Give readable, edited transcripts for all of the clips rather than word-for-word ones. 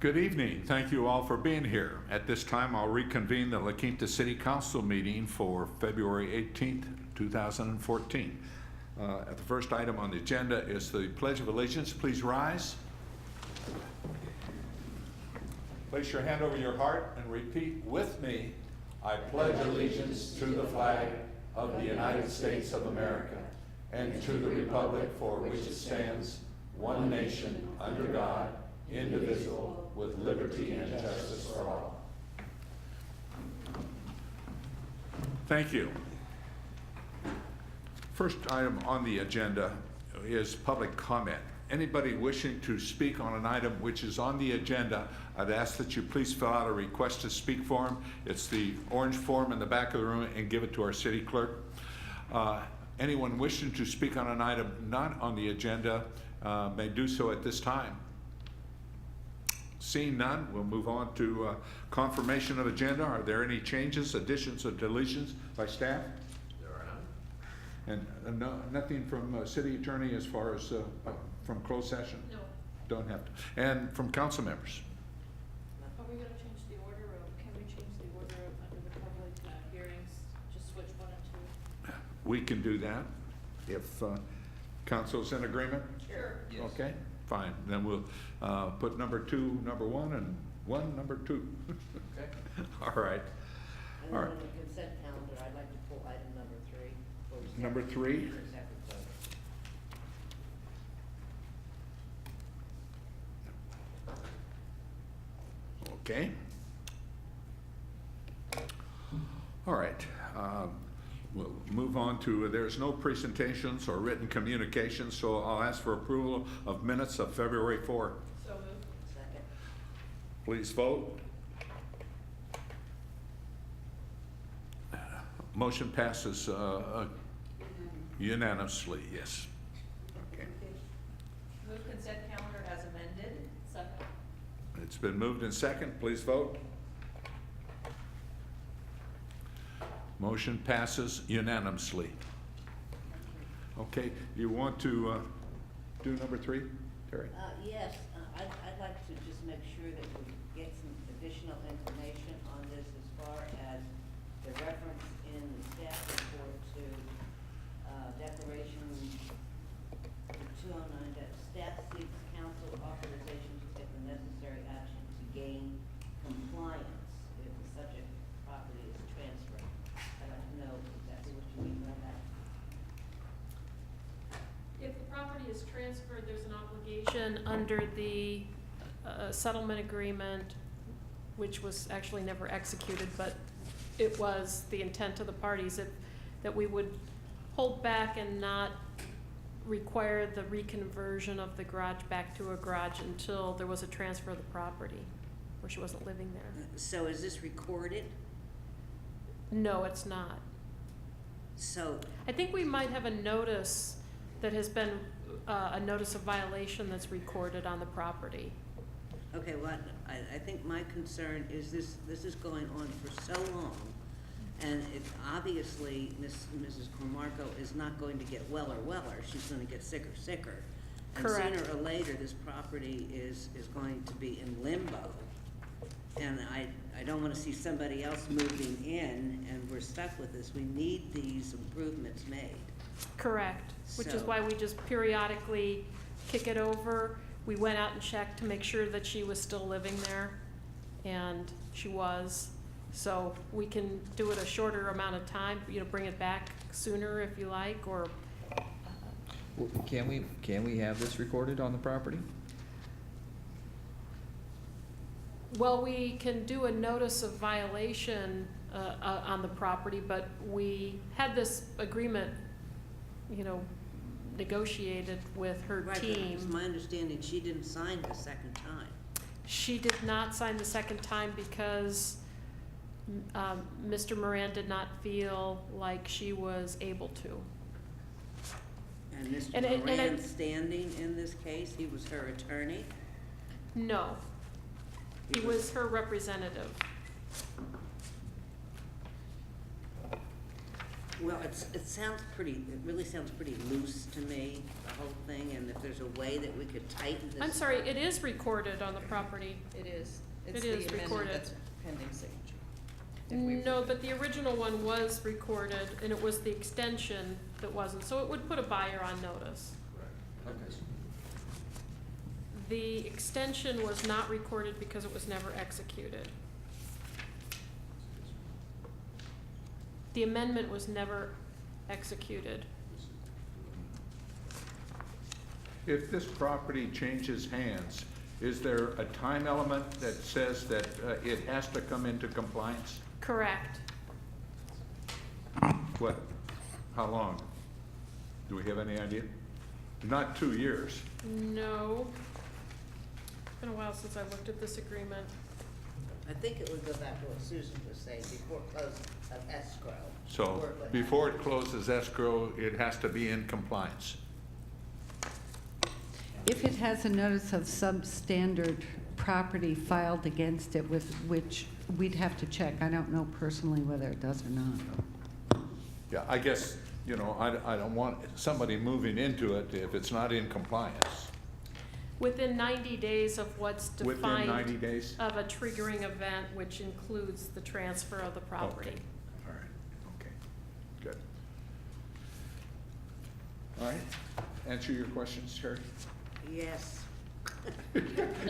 Good evening. Thank you all for being here. At this time, I'll reconvene the La Quinta City Council meeting for February 18th, 2014. The first item on the agenda is the Pledge of Allegiance. Please rise. Place your hand over your heart and repeat with me. I pledge allegiance to the flag of the United States of America and to the republic for which it stands, one nation, under God, indivisible, with liberty and justice for all. Thank you. First item on the agenda is public comment. Anybody wishing to speak on an item which is on the agenda, I'd ask that you please fill out a request to speak form. It's the orange form in the back of the room, and give it to our city clerk. Anyone wishing to speak on an item not on the agenda may do so at this time. Seeing none, we'll move on to confirmation of agenda. Are there any changes, additions, or deletions by staff? There are none. And nothing from city attorney as far as from closed session? No. Don't have to. And from council members? Are we gonna change the order, or can we change the order under the public hearings? Just switch 1 and 2? We can do that if council's in agreement. Sure. Yes. Okay, fine. Then we'll put number 2, number 1, and 1, number 2. Okay. All right. And All then right. on the consent calendar, I'd like to pull item number 3. for Number separate- 3? for separate vote. Okay. All right. We'll move on to, there's no presentations or written communications, so I'll ask for approval of minutes of February 4. So moved. Second. Please vote. Motion passes unanimously, yes. Okay. Move consent calendar as amended. Second. It's been moved in second. Please vote. Motion passes unanimously. Okay, you want to do number 3, Terry? Yes, I'd like to just make sure that we get some additional information on this as far as the reference in the staff report to declaration 209, that staff seeks council authorization to take the necessary action to gain compliance if the subject property is transferred. I'd like to know exactly what you mean by that. If the property is transferred, there's an obligation under the settlement agreement, which was actually never executed, but it was the intent of the parties that we would hold back and not require the reconversion of the garage back to a garage until there was a transfer of the property, where she wasn't living there. So is this recorded? No, it's not. So, I think we might have a notice that has been, a notice of violation that's recorded on the property. okay, what, I think my concern is this is going on for so long, and it obviously, Mrs. Cormarco is not going to get weller, she's gonna get sicker. Correct. And sooner or later, this property is going to be in limbo. And I don't wanna see somebody else moving in, and we're stuck with this. We need these improvements made. Correct, which is So- why we just periodically kick it over. We went out and checked to make sure that she was still living there, and she was. So we can do it a shorter amount of time, bring it back sooner if you like, or, Can we have this recorded on the property? well, we can do a notice of violation on the property, but we had this agreement, negotiated with her Right, but team. it's my understanding she didn't sign the second time. She did not sign the second time because Mr. Moran did not feel like she was able to. And Mr. And it- Moran's standing in this case, he was her attorney? No, he was her representative. Well, it sounds pretty, it really sounds pretty loose to me, the whole thing, and if there's a way that we could tighten this. I'm sorry, it is recorded on the property. It is. It's It the is amendment recorded. that's pending signature. If we- No, but the original one was recorded, and it was the extension that wasn't, so it would put a buyer on notice. Okay. The extension was not recorded because it was never executed. The amendment was never executed. If this property changes hands, is there a time element that says that it has to come into compliance? Correct. What, how long? Do we have any idea? Not 2 years. No. It's been a while since I looked at this agreement. I think it would go back to what Susan was saying, before close of escrow. So Work would before it happen. closes escrow, it has to be in compliance. If it has a notice of substandard property filed against it, with which we'd have to check. I don't know personally whether it does or not. Yeah, I guess, you know, I don't want somebody moving into it if it's not in compliance. Within 90 days of what's Within defined 90 days? of a triggering event, which includes the transfer of the property. Okay. All right, okay, good. All right, answer your questions, Terry? Yes.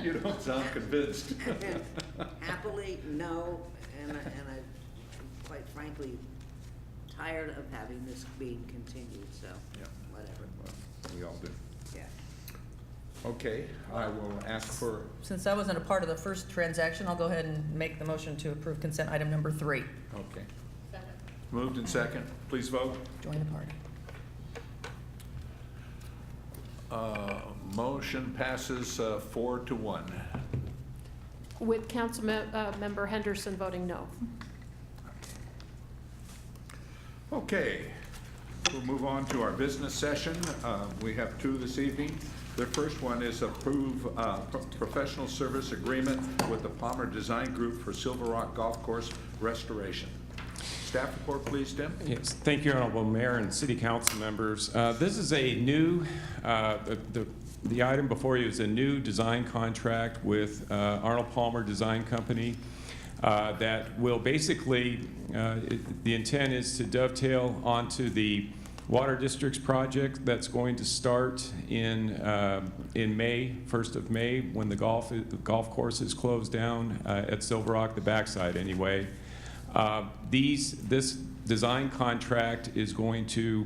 You don't sound convinced. Happily, no, and I'm quite frankly tired of having this being continued, so, Yeah. whatever, We all do. yeah. Okay, I will ask for, Since I wasn't a part of the first transaction, I'll go ahead and make the motion to approve consent item number 3. okay. Moved and second, please vote. Join the party. Motion passes 4-1. With Member Henderson voting no. Okay, we'll move on to our business session. We have 2 this evening. The first one is approve professional service agreement with the Palmer Design Group for Silver Rock Golf Course restoration. Staff report, please, Tim. Yes, thank you, Honorable Mayor and City Council members. This is a new, the item before you is a new design contract with Arnold Palmer Design Company that will basically, the intent is to dovetail onto the Water Districts project that's going to start in May, 1st of May, when the golf course is closed down at Silver Rock, the backside anyway. This design contract is going to,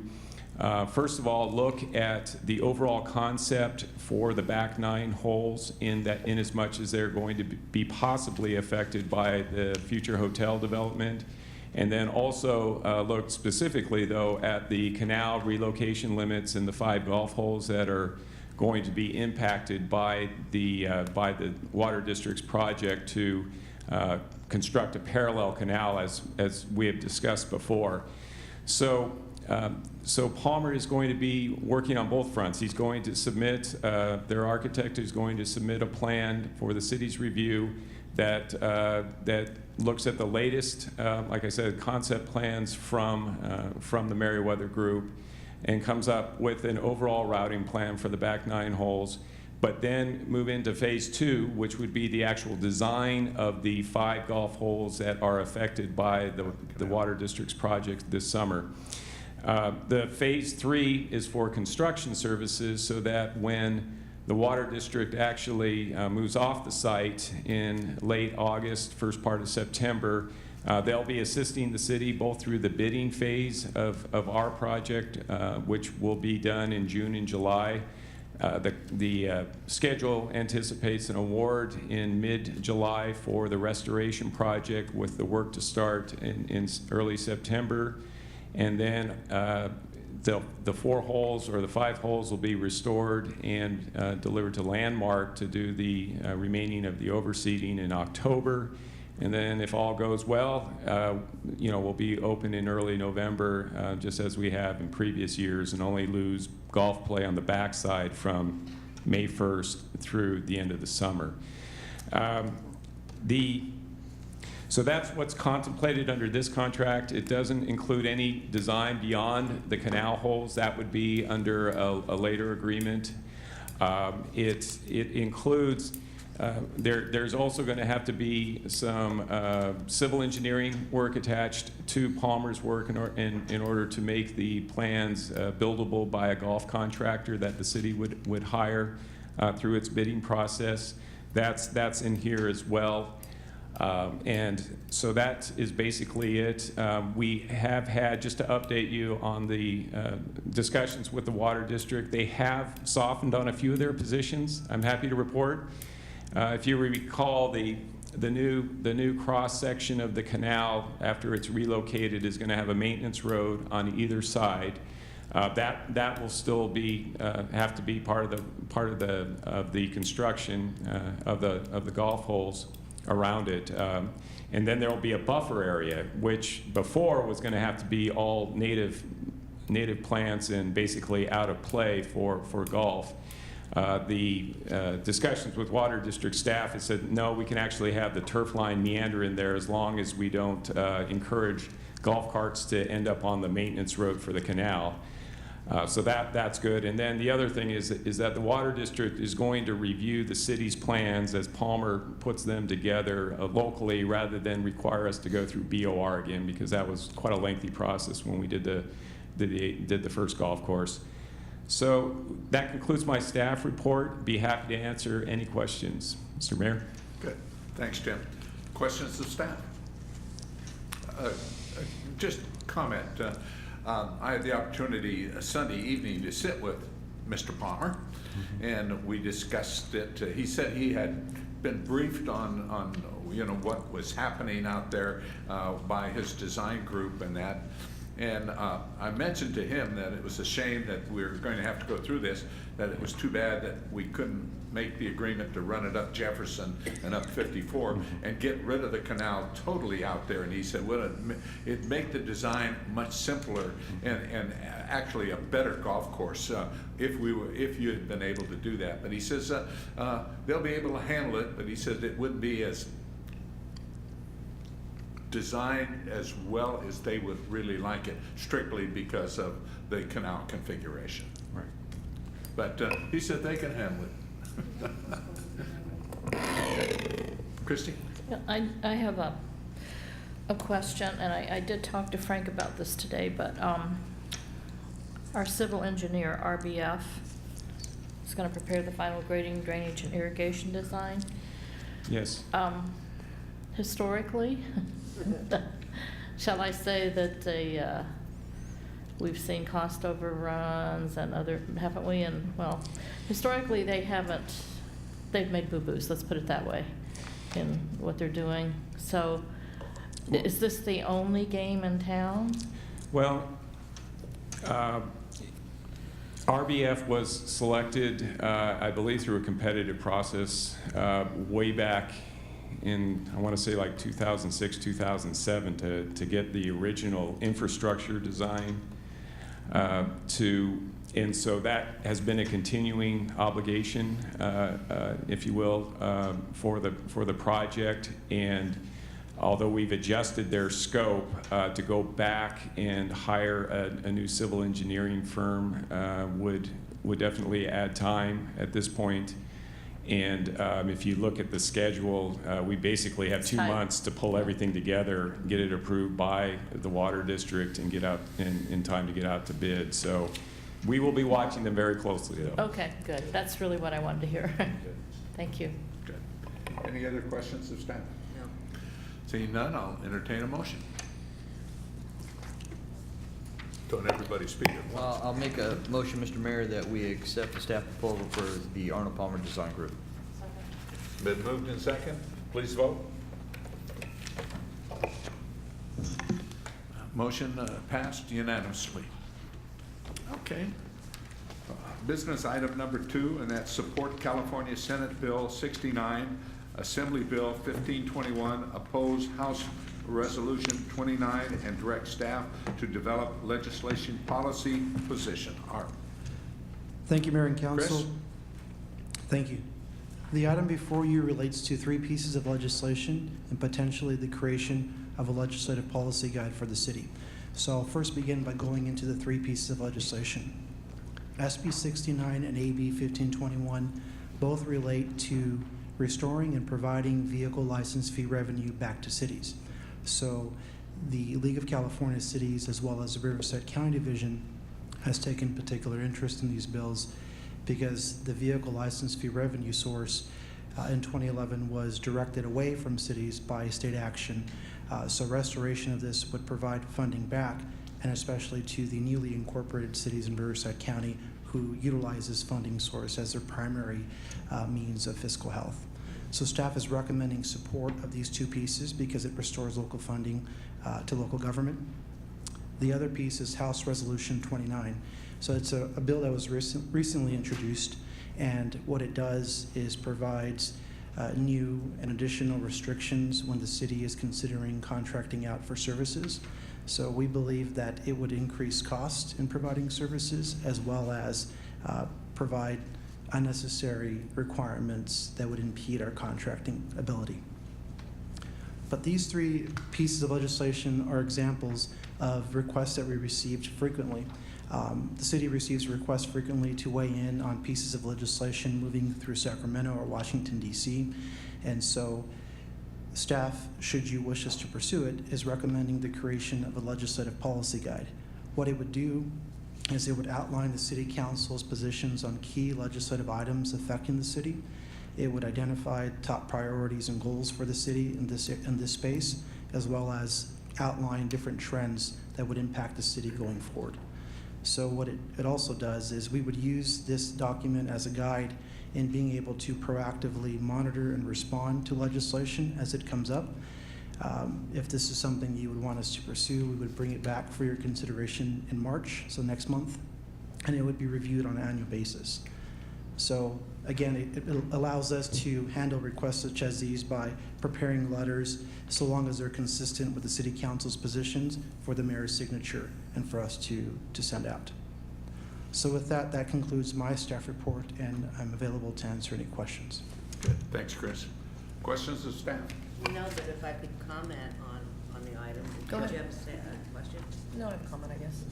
first of all, look at the overall concept for the back 9 holes in as much as they're going to be possibly affected by the future hotel development. And then also look specifically, though, at the canal relocation limits and the 5 golf holes that are going to be impacted by the Water Districts project to construct a parallel canal, as we have discussed before. So Palmer is going to be working on both fronts. He's going to submit, their architect is going to submit a plan for the city's review that looks at the latest, like I said, concept plans from the Meriwether Group, and comes up with an overall routing plan for the back 9 holes, but then move into phase 2, which would be the actual design of the 5 golf holes that are affected by the Water Districts project this summer. The phase 3 is for construction services, so that when the Water District actually moves off the site in late August, first part of September, they'll be assisting the city both through the bidding phase of our project, which will be done in June and July. The schedule anticipates an award in mid-July for the restoration project, with the work to start in early September. And then the 4 holes or the 5 holes will be restored and delivered to Landmark to do the remaining of the overseeding in October. And then if all goes well, we'll be open in early November, just as we have in previous years, and only lose golf play on the backside from May 1st through the end of the summer. So that's what's contemplated under this contract. It doesn't include any design beyond the canal holes. That would be under a later agreement. It includes, there's also going to have to be some civil engineering work attached to Palmer's work in order to make the plans buildable by a golf contractor that the city would hire through its bidding process. That's in here as well. And so that is basically it. We have had, just to update you on the discussions with the Water District, they have softened on a few of their positions, I'm happy to report. If you recall, the new cross-section of the canal, after it's relocated, is going to have a maintenance road on either side. That will still be have to be part of the construction of the golf holes around it. And then there will be a buffer area, which before was going to have to be all native plants and basically out of play for golf. The discussions with Water District staff has said, no, we can actually have the turf line meander in there as long as we don't encourage golf carts to end up on the maintenance road for the canal. So that's good. And then the other thing is that the Water District is going to review the city's plans as Palmer puts them together locally, rather than require us to go through BOR again, because that was quite a lengthy process when we did the first golf course. So that concludes my staff report. Be happy to answer any questions. Mr. Mayor? Good. Thanks, Jim. Questions of staff? Just comment. I had the opportunity Sunday evening to sit with Mr. Palmer, and we discussed it. He said he had been briefed on what was happening out there by his design group and that. And I mentioned to him that it was a shame that we were going to have to go through this, that it was too bad that we couldn't make the agreement to run it up Jefferson and up 54 and get rid of the canal totally out there. And he said, well, it'd make the design much simpler and actually a better golf course if you had been able to do that. But he says they'll be able to handle it, but he said it wouldn't be as designed as well as they would really like it, strictly because of the canal configuration. Right. But he said they can handle it. Christie? Yeah, I have a question, and I did talk to Frank about this today, but our civil engineer, RBF, is going to prepare the final grading, drainage, and irrigation design. Yes. Historically, shall I say that we've seen cost overruns and other, haven't we? And, well, historically, they've made boo-boos, let's put it that way, in what they're doing. So is this the only game in town? Well, RBF was selected, I believe, through a competitive process way back in, I want to say like 2006, 2007, to get the original infrastructure design and so that has been a continuing obligation, if you will, for the project. And although we've adjusted their scope to go back and hire a new civil engineering firm would definitely add time at this point. And if you look at the schedule, we basically have 2 months to pull everything together, get it approved by the Water District, and get out in time to get out to bid. So we will be watching them very closely, though. Okay, good. That's really what I wanted to hear. Thank you. Good. Any other questions of staff? No. Seeing none, I'll entertain a motion. Don't everybody speak at once. Well, I'll make a motion, Mr. Mayor, that we accept the staff proposal for the Arnold Palmer Design Group. Been moved in second. Please vote. Motion passed unanimously. Okay. Business item number 2, and that's support California Senate Bill 69, Assembly Bill 1521, oppose House Resolution 29, and direct staff to develop legislation policy position. Art. Thank you, Mayor and Council. Chris? Thank you. The item before you relates to 3 pieces of legislation and potentially the creation of a legislative policy guide for the city. So I'll first begin by going into the 3 pieces of legislation. SB 69 and AB 1521 both relate to restoring and providing vehicle license fee revenue back to cities. So the League of California Cities, as well as the Riverside County Division, has taken particular interest in these bills because the vehicle license fee revenue source in 2011 was directed away from cities by state action. So restoration of this would provide funding back, and especially to the newly incorporated cities in Riverside County who utilize this funding source as their primary means of fiscal health. So staff is recommending support of these 2 pieces because it restores local funding to local government. The other piece is House Resolution 29. So it's a bill that was recently introduced, and what it does is provides new and additional restrictions when the city is considering contracting out for services. So we believe that it would increase cost in providing services as well as provide unnecessary requirements that would impede our contracting ability. But these 3 pieces of legislation are examples of requests that we received frequently. The city receives requests frequently to weigh in on pieces of legislation moving through Sacramento or Washington, D.C. And so staff, should you wish us to pursue it, is recommending the creation of a legislative policy guide. What it would do is it would outline the city council's positions on key legislative items affecting the city. It would identify top priorities and goals for the city in this space, as well as outline different trends that would impact the city going forward. So what it also does is we would use this document as a guide in being able to proactively monitor and respond to legislation as it comes up. If this is something you would want us to pursue, we would bring it back for your consideration in March, so next month, and it would be reviewed on an annual basis. So again, it allows us to handle requests such as these by preparing letters so long as they're consistent with the city council's positions for the mayor's signature and for us to send out. So with that, that concludes my staff report, and I'm available to answer any questions. Good, thanks, Chris. Questions of staff? No, but if I could comment on the item. Go Did you ahead. have a question? No, I have a comment, I guess.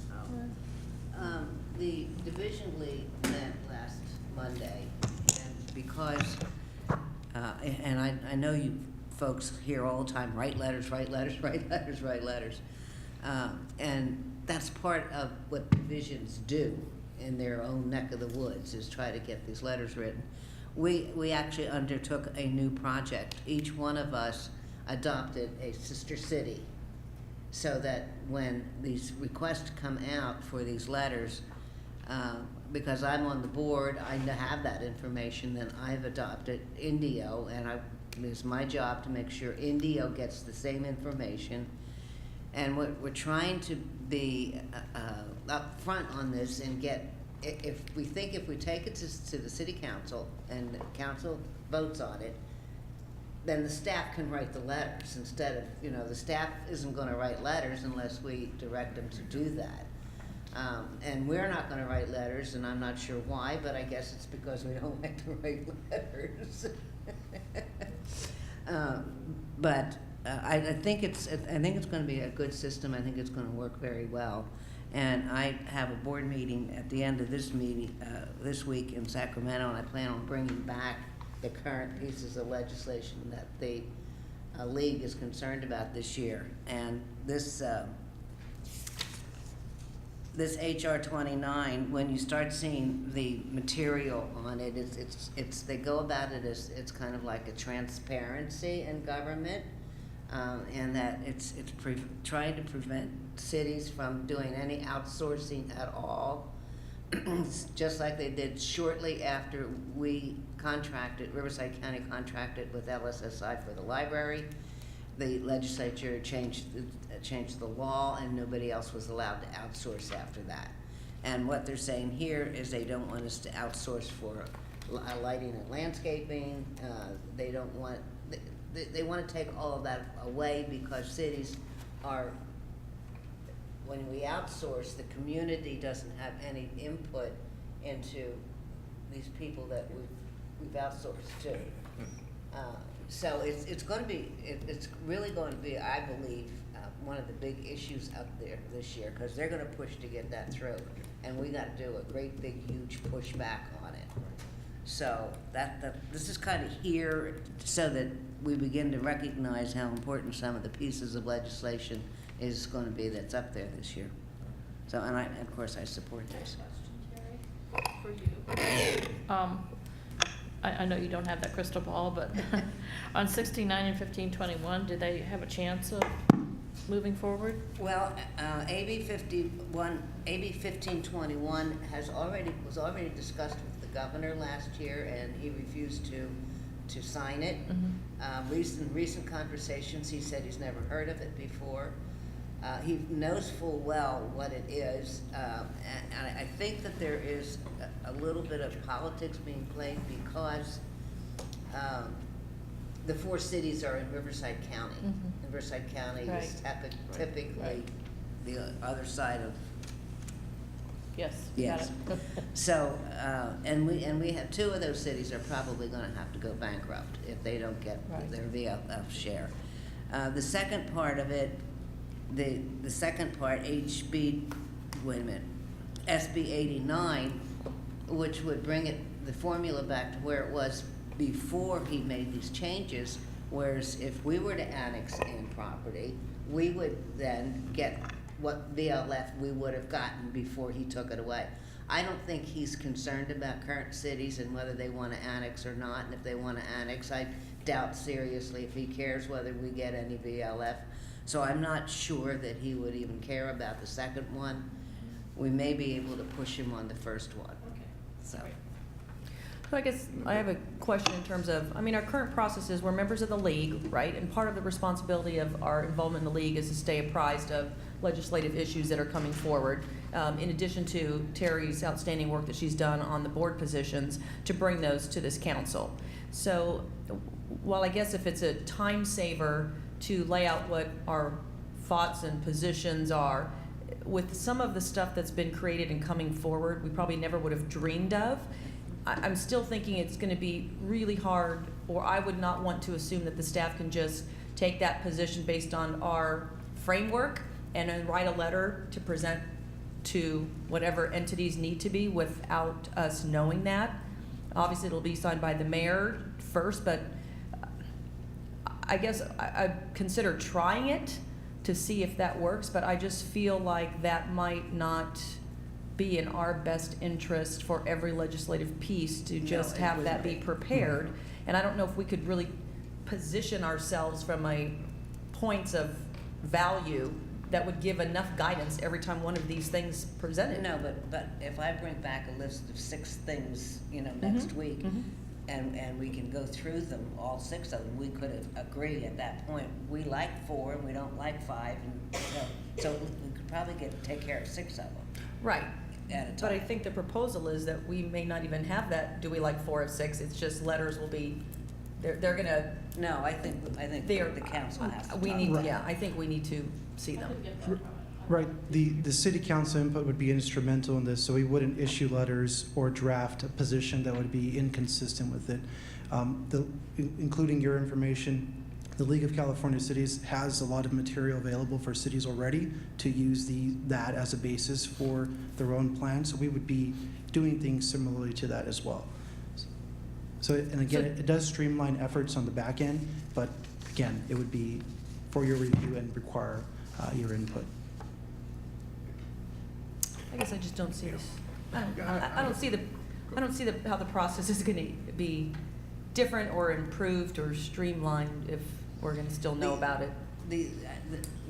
Oh. The division league met last Monday, and because, and I know you folks hear all the time, write letters, write letters, write letters, write letters. And that's part of what divisions do in their own neck of the woods, is try to get these letters written. We actually undertook a new project. Each one of us adopted a sister city, so that when these requests come out for these letters, because I'm on the board, I have that information, then I've adopted Indio, and it's my job to make sure Indio gets the same information. And we're trying to be upfront on this and get, if we take it to the city council and the council votes on it, then the staff can write the letters instead of, the staff isn't gonna write letters unless we direct them to do that. And we're not gonna write letters, and I'm not sure why, but I guess it's because we don't like to write letters. But I think it's gonna be a good system. I think it's gonna work very well. And I have a board meeting at the end of this meeting, this week in Sacramento, and I plan on bringing back the current pieces of legislation that the league is concerned about this year. And this HR 29, when you start seeing the material on it, they go about it as it's kind of like a transparency in government, and that it's trying to prevent cities from doing any outsourcing at all, just like they did shortly after Riverside County contracted with LSSI for the library. The legislature changed the law, and nobody else was allowed to outsource after that. And what they're saying here is they don't want us to outsource for lighting and landscaping. They don't want, they want to take all of that away, because cities are, when we outsource, the community doesn't have any input into these people that we've we've outsourced to. So it's going to be, it's really going to be, I believe, one of the big issues up there this year, because they're going to push to get that through, and we got to do a great big huge pushback on it. So this is kind of here so that we begin to recognize how important some of the pieces of legislation is going to be that's up there this year. So, and of course I support this. Question, Terry, for you. I know you don't have that crystal ball, but on 16-9 and 15-21, do they have a chance of moving forward? Well, AB 1521 was already discussed with the governor last year, and he refused to sign it. Recent conversations, he said he's never heard of it before. He knows full well what it is, and I think that there is a little bit of politics being played because the four cities are in Riverside County. And Riverside County is Right. typically Right. the other side of. Yes. Yes. Got it. So, and we have, two of those cities are probably gonna have to go bankrupt if they don't get Right. their VLF share. The second part of it, the second part, SB 89, which would bring the formula back to where it was before he made these changes, whereas if we were to annex in property, we would then get what VLF we would have gotten before he took it away. I don't think he's concerned about current cities and whether they want to annex or not, and if they want to annex, I doubt seriously if he cares whether we get any VLF. So I'm not sure that he would even care about the second one. We may be able to push him on the first one. Okay. So, So I guess I have a question in terms of, I mean, our current process is we're members of the league, right? And part of the responsibility of our involvement in the league is to stay apprised of legislative issues that are coming forward, in addition to Terry's outstanding work that she's done on the board positions to bring those to this council. So while I guess if it's a time saver to lay out what our thoughts and positions are, with some of the stuff that's been created and coming forward, we probably never would have dreamed of. I'm still thinking it's going to be really hard, or I would not want to assume that the staff can just take that position based on our framework and then write a letter to present to whatever entities need to be without us knowing that. Obviously, it'll be signed by the mayor first, but I guess I'd consider trying it to see if that works, but I just feel like that might not be in our best interest for every legislative piece to just it have that wouldn't be be. prepared. And I don't know if we could really position ourselves from a points of value that would give enough guidance every time one of these things presented. no, but if I bring back a list of 6 things, next week, and we can go through them, all 6 of them, we could agree at that point, we like 4 and we don't like 5, and so we could probably take care of 6 of them Right. at a time. But I think the proposal is that we may not even have that, do we like 4 of 6? It's just letters will be, they're gonna, No, I think they're. the council has to We talk need, about it. yeah, I think we need to see I them. didn't get that comment. Right, the city council input would be instrumental in this, so we wouldn't issue letters or draft a position that would be inconsistent with it. Including your information, the League of California Cities has a lot of material available for cities already to use that as a basis for their own plan, so we would be doing things similarly to that as well. So, and again, it does streamline efforts on the back end, but again, it would be for your review and require your input. I guess I just don't see this, I don't see how the process is gonna be different or improved or streamlined if we're gonna still know about it.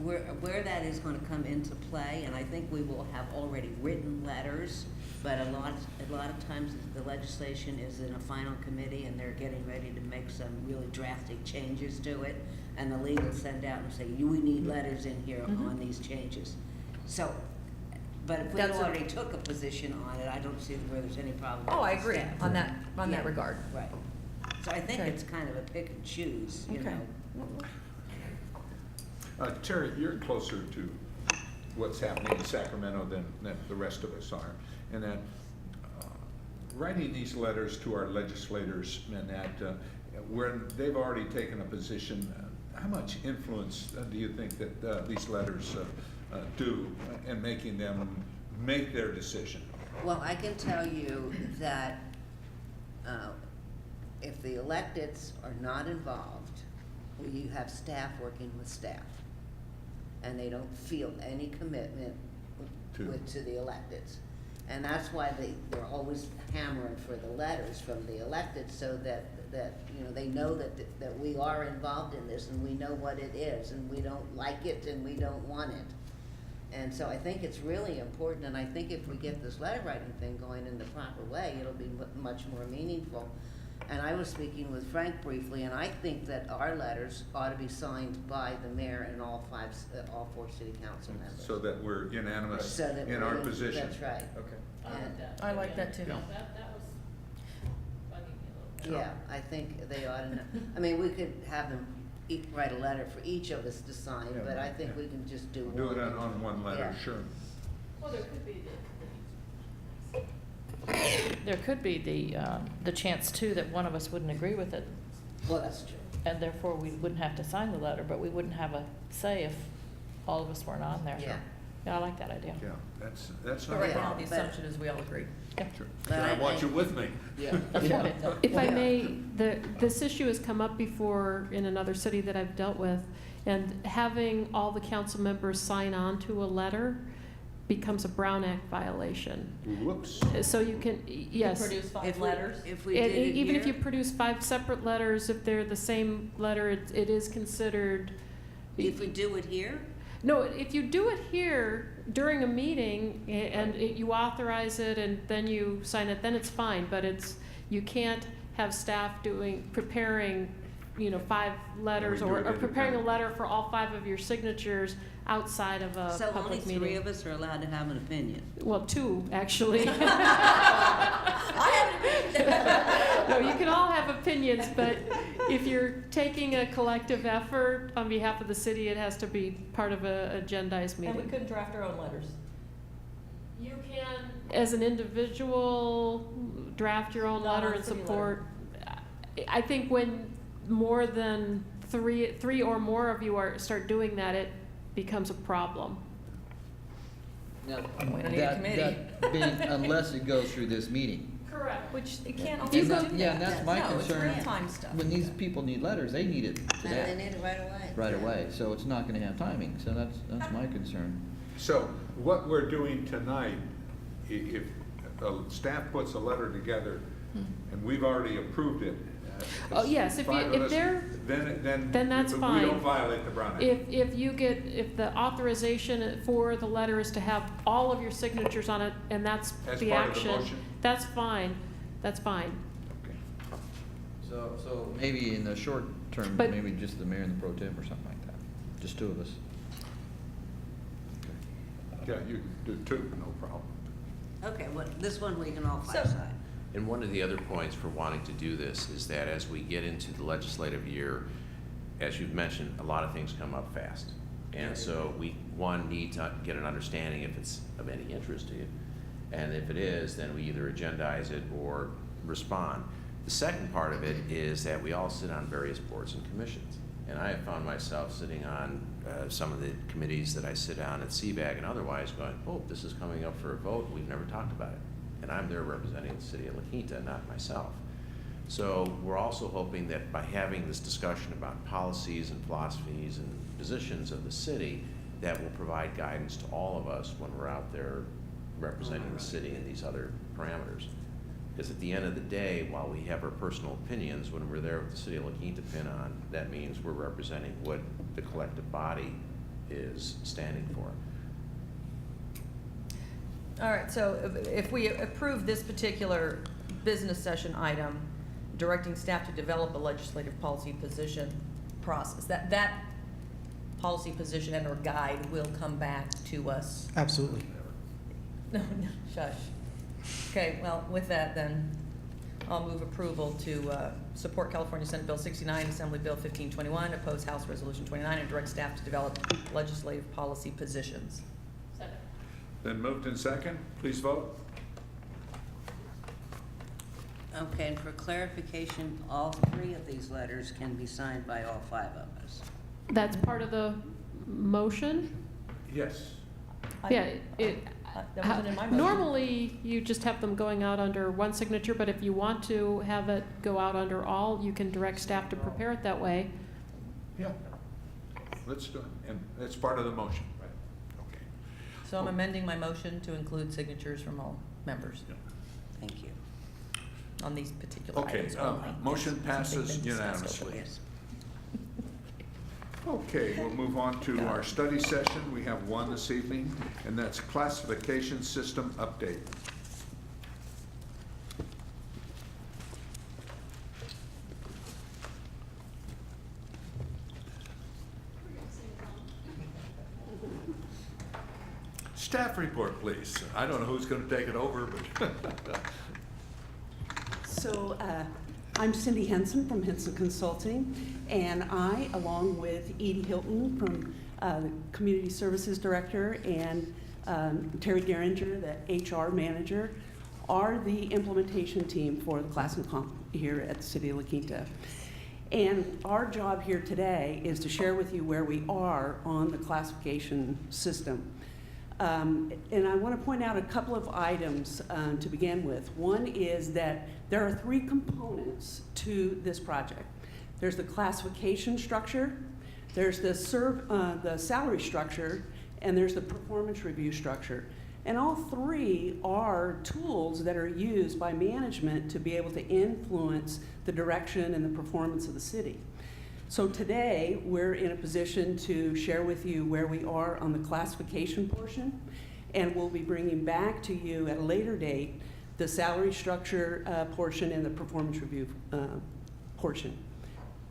Where that is going to come into play, and I think we will have already written letters, but a lot of times the legislation is in a final committee and they're getting ready to make some really drastic changes to it, and the league will send out and say, we need letters in here on these changes. So, but if we That's already took a position on it, I don't see where there's any problem. Oh, I with agree staff. on that Yeah. regard. Right. So I think Okay. it's kind of a pick and choose, Okay. Terry, you're closer to what's happening in Sacramento than the rest of us are. And that writing these letters to our legislators, Manette, when they've already taken a position, how much influence do you think that these letters do in making them make their decision? Well, I can tell you that if the electeds are not involved, you have staff working with staff, and they don't feel any commitment to the electeds. And that's why they're always hammering for the letters from the elected, so that you know, they know that we are involved in this, and we know what it is, and we don't like it, and we don't want it. And so I think it's really important, and I think if we get this letter writing thing going in the proper way, it'll be much more meaningful. And I was speaking with Frank briefly, and I think that our letters ought to be signed by the mayor and all 4 city council members. So that we're unanimous So that in we're our position. That's right. Okay. I like that too. That was bugging me a little bit. Yeah, I think they ought to know. I mean, we could have them write a letter for each of us to sign, Yeah. but I think we can just do one. Do it on one letter, Yeah. sure. Well, there could be There could be the chance too that one of us wouldn't agree with it, Well, that's true. and therefore we wouldn't have to sign the letter, but we wouldn't have a say if all of us weren't on there. Yeah. Yeah, I like that idea. Yeah, that's But not a right now, problem. the assumption is we all agree. Sure. But And I want you with me. Yeah. That's right. If I may, this issue has come up before in another city that I've dealt with, and having all the council members sign on to a letter becomes a Brown Act violation. Whoops. So you can, yes. Produce 5 If letters. If we And did it even if you here, produce 5 separate letters, if they're the same letter, it is considered. if we do it here, No, if you do it here during a meeting and you authorize it and then you sign it, then it's fine. But you can't have staff preparing, 5 letters we do it or preparing a independent. letter for all 5 of your signatures outside of a so only public 3 meeting. of us are allowed to have an opinion. Well, 2, actually. No, you can all have opinions, but if you're taking a collective effort on behalf of the city, it has to be part of a agendized meeting. And we couldn't draft our own letters. You can, as an individual, draft your own Not letter on and city support. I think when more than three or more of you start doing that, it becomes a problem. Now, We don't need a committee. that being, unless it goes through this meeting. Correct. Which it can't If you always go- do Yeah, that. and that's my No, it's concern. real-time stuff. When these people need letters, they need it And they today, need it right away. right away, so it's not gonna have timing, so that's my concern. So what we're doing tonight, if the staff puts a letter together and we've already approved it. Oh, yes, if 5 of us, they're- then that's We fine. don't violate the Brown Act. If the authorization for the letter is to have all of your signatures on it, and that's As the part of the action, motion? that's fine, that's fine. Okay. So maybe in the short term, But- maybe just the mayor and the pro tem or something like that, just 2 of us. Yeah, you can do 2, no problem. Okay, well, this one we can all 5 So- sign. And one of the other points for wanting to do this is that as we get into the legislative year, as you've mentioned, a lot of things come up fast. And so we, need to get an understanding if it's of any interest to you. And if it is, then we either agendize it or respond. The second part of it is that we all sit on various boards and commissions. And I have found myself sitting on some of the committees that I sit on at CBAG and otherwise going, oh, this is coming up for a vote, we've never talked about it. And I'm there representing the city of La Quinta, not myself. So we're also hoping that by having this discussion about policies and philosophies and positions of the city, that will provide guidance to all of us when we're out there representing the city in these other parameters. Because at the end of the day, while we have our personal opinions, when we're there with the city of La Quinta pin on, that means we're representing what the collective body is standing for. All right, so if we approve this particular business session item, directing staff to develop a legislative policy position process, that policy position and or guide will come back to us. Absolutely. No, shush. Okay, well, with that then, I'll move approval to support California Senate Bill 69, Assembly Bill 1521, oppose House Resolution 29, and direct staff to develop legislative policy positions. Second. Then moved in second, please vote. Okay, and for clarification, all 3 of these letters can be signed by all 5 of us. That's part of the motion? Yes. Yeah, That wasn't in my motion. normally, you just have them going out under one signature, but if you want to have it go out under all, you can direct staff to prepare it that way. Yeah. Let's do it. And it's part of the motion, right? Okay. So I'm amending my motion to include signatures from all members Thank you. on these particular Okay, items only. motion They've passes been discussed unanimously. openly. Yes. Okay, we'll move on to our study session. We have one this evening, and that's classification system update. Staff report, please. I don't know who's going to take it over, but So I'm Cindy Henson from Henson Consulting, and I, along with Edie Hilton from the Community Services Director and Terry Geringer, the HR Manager, are the implementation team for the class and comp here at the City of La Quinta. And our job here today is to share with you where we are on the classification system. And I want to point out a couple of items to begin with. One is that there are 3 components to this project. There's the classification structure, there's the salary structure, and there's the performance review structure. And all 3 are tools that are used by management to be able to influence the direction and the performance of the city. So today, we're in a position to share with you where we are on the classification portion, and we'll be bringing back to you at a later date the salary structure portion and the performance review portion.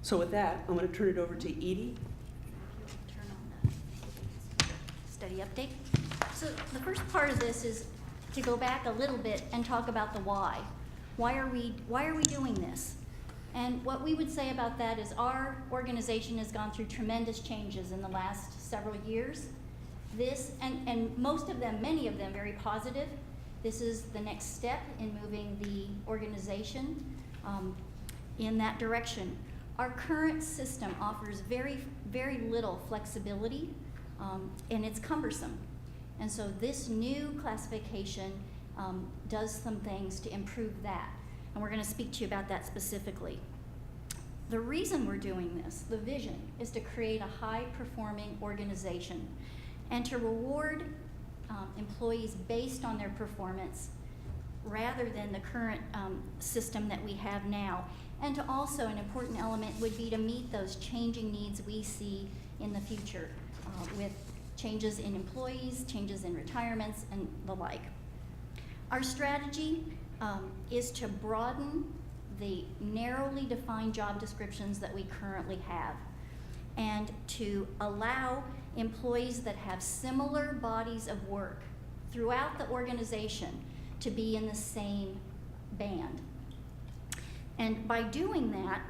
So with that, I'm going to turn it over to Edie. Turn on the study update. So the first part of this is to go back a little bit and talk about the why. Why are we doing this? And what we would say about that is our organization has gone through tremendous changes in the last several years. This, and most of them, many of them very positive. This is the next step in moving the organization in that direction. Our current system offers very, very little flexibility, and it's cumbersome. And so this new classification does some things to improve that. And we're going to speak to you about that specifically. The reason we're doing this, the vision, is to create a high-performing organization and to reward employees based on their performance rather than the current system that we have now. And to also, an important element would be to meet those changing needs we see in the future with changes in employees, changes in retirements, and the like. Our strategy is to broaden the narrowly defined job descriptions that we currently have and to allow employees that have similar bodies of work throughout the organization to be in the same band. And by doing that,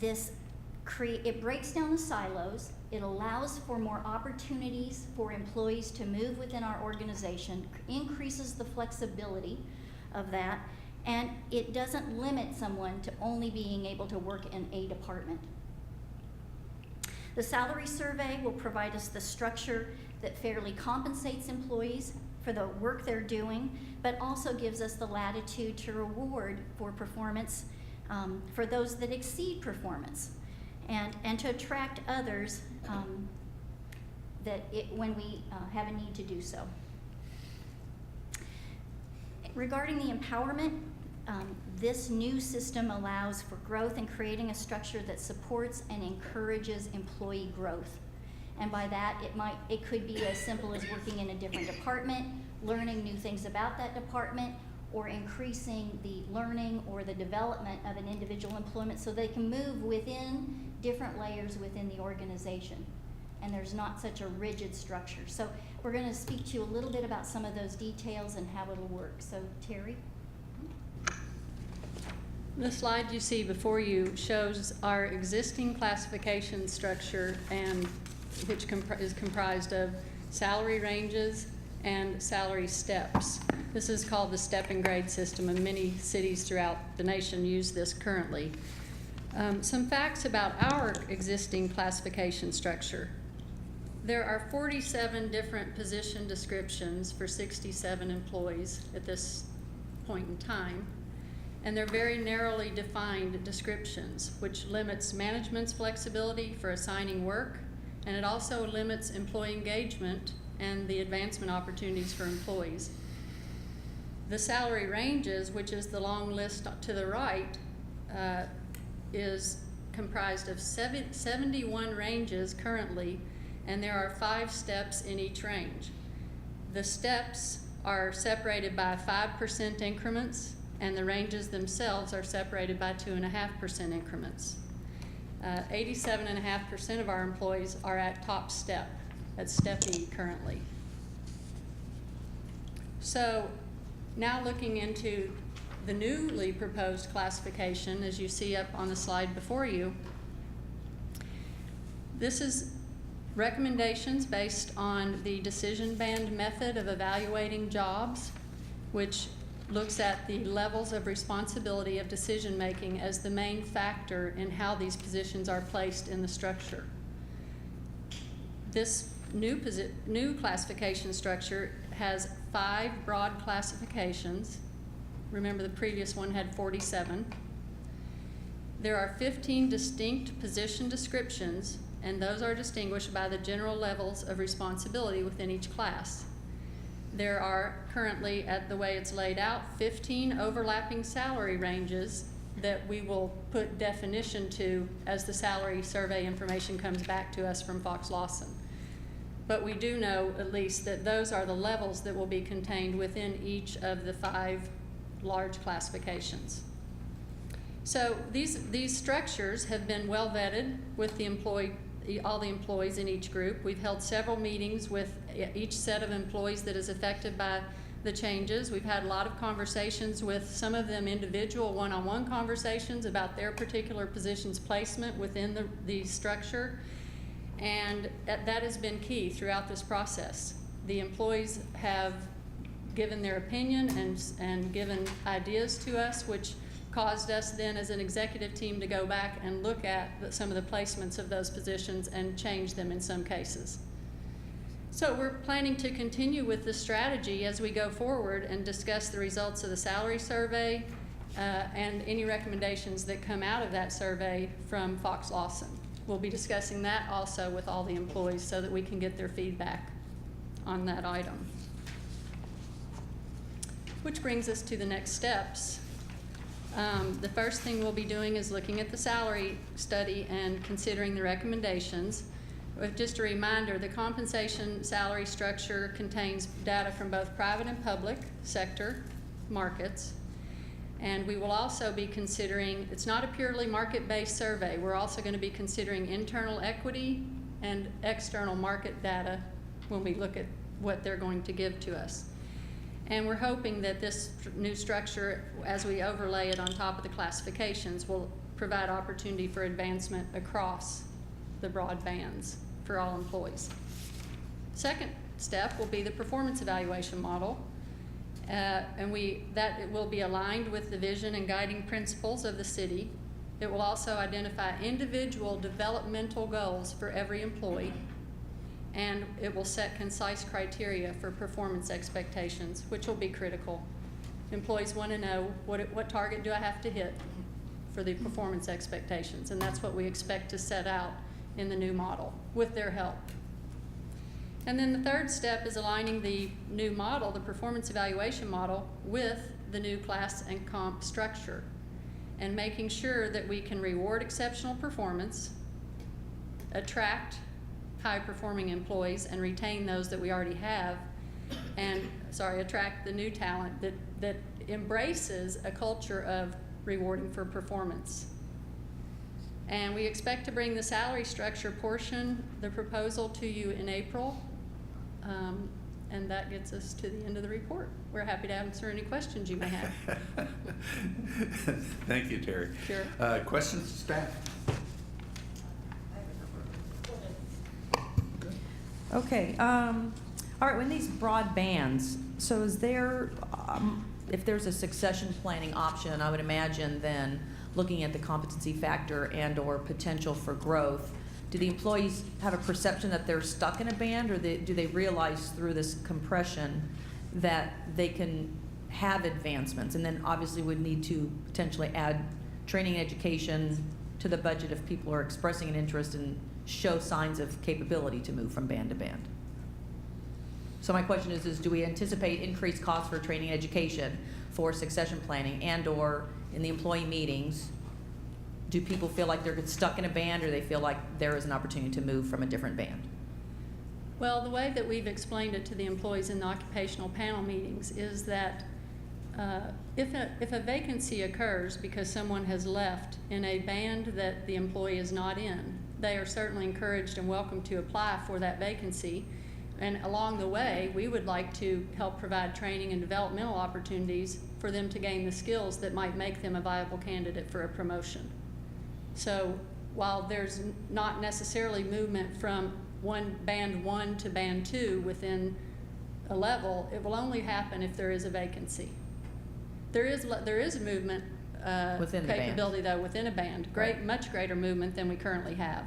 it breaks down the silos, it allows for more opportunities for employees to move within our organization, increases the flexibility of that, and it doesn't limit someone to only being able to work in a department. The salary survey will provide us the structure that fairly compensates employees for the work they're doing, but also gives us the latitude to reward for performance for those that exceed performance, and to attract others when we have a need to do so. Regarding the empowerment, this new system allows for growth and creating a structure that supports and encourages employee growth. And by that, it could be as simple as working in a different department, learning new things about that department, or increasing the learning or the development of an individual employment so they can move within different layers within the organization. And there's not such a rigid structure. So we're going to speak to you a little bit about some of those details and how it'll work. So Terry? The slide you see before you shows our existing classification structure, and which is comprised of salary ranges and salary steps. This is called the step and grade system, and many cities throughout the nation use this currently. Some facts about our existing classification structure. There are 47 different position descriptions for 67 employees at this point in time, and they're very narrowly defined descriptions, which limits management's flexibility for assigning work, and it also limits employee engagement and the advancement opportunities for employees. The salary ranges, which is the long list to the right, is comprised of 71 ranges currently, and there are 5 steps in each range. The steps are separated by 5% increments, and the ranges themselves are separated by 2.5% increments. 87.5% of our employees are at top step, at step E currently. So now looking into the newly proposed classification, as you see up on the slide before you, this is recommendations based on the decision band method of evaluating jobs, which looks at the levels of responsibility of decision making as the main factor in how these positions are placed in the structure. This new classification structure has 5 broad classifications. Remember, the previous one had 47. There are 15 distinct position descriptions, and those are distinguished by the general levels of responsibility within each class. There are currently, at the way it's laid out, 15 overlapping salary ranges that we will put definition to as the salary survey information comes back to us from Fox Lawson. But we do know at least that those are the levels that will be contained within each of the 5 large classifications. So these structures have been well vetted with all the employees in each group. We've held several meetings with each set of employees that is affected by the changes. We've had a lot of conversations with some of them, individual one-on-one conversations about their particular position's placement within the structure. And that has been key throughout this process. The employees have given their opinion and given ideas to us, which caused us then as an executive team to go back and look at some of the placements of those positions and change them in some cases. So we're planning to continue with this strategy as we go forward and discuss the results of the salary survey and any recommendations that come out of that survey from Fox Lawson. We'll be discussing that also with all the employees so that we can get their feedback on that item. Which brings us to the next steps. The first thing we'll be doing is looking at the salary study and considering the recommendations. With just a reminder, the compensation salary structure contains data from both private and public sector markets. And we will also be considering, it's not a purely market-based survey, we're also going to be considering internal equity and external market data when we look at what they're going to give to us. And we're hoping that this new structure, as we overlay it on top of the classifications, will provide opportunity for advancement across the broad bands for all employees. Second step will be the performance evaluation model. It will be aligned with the vision and guiding principles of the city. It will also identify individual developmental goals for every employee, and it will set concise criteria for performance expectations, which will be critical. Employees want to know what target do I have to hit for the performance expectations, and that's what we expect to set out in the new model with their help. And then the third step is aligning the new model, the performance evaluation model, with the new class and comp structure, and making sure that we can reward exceptional performance, attract high-performing employees, and retain those that we already have, and, attract the new talent that embraces a culture of rewarding for performance. And we expect to bring the salary structure portion, the proposal, to you in April. And that gets us to the end of the report. We're happy to answer any questions you may have. Thank you, Terry. Sure. Questions, staff? Okay, all right, when these broad bands, so is there, if there's a succession planning option, I would imagine then looking at the competency factor and/or potential for growth, do the employees have a perception that they're stuck in a band, or do they realize through this compression that they can have advancements, and then obviously would need to potentially add training and education to the budget if people are expressing an interest and show signs of capability to move from band to band? So my question is do we anticipate increased costs for training and education for succession planning, and/or in the employee meetings, do people feel like they're stuck in a band, or they feel like there is an opportunity to move from a different band? Well, the way that we've explained it to the employees in the occupational panel meetings is that if a vacancy occurs because someone has left in a band that the employee is not in, they are certainly encouraged and welcome to apply for that vacancy. And along the way, we would like to help provide training and developmental opportunities for them to gain the skills that might make them a viable candidate for a promotion. So while there's not necessarily movement from band 1 to band 2 within a level, it will only happen if there is a vacancy. There is a movement Within the band. capability though within a band, much greater movement than we currently have,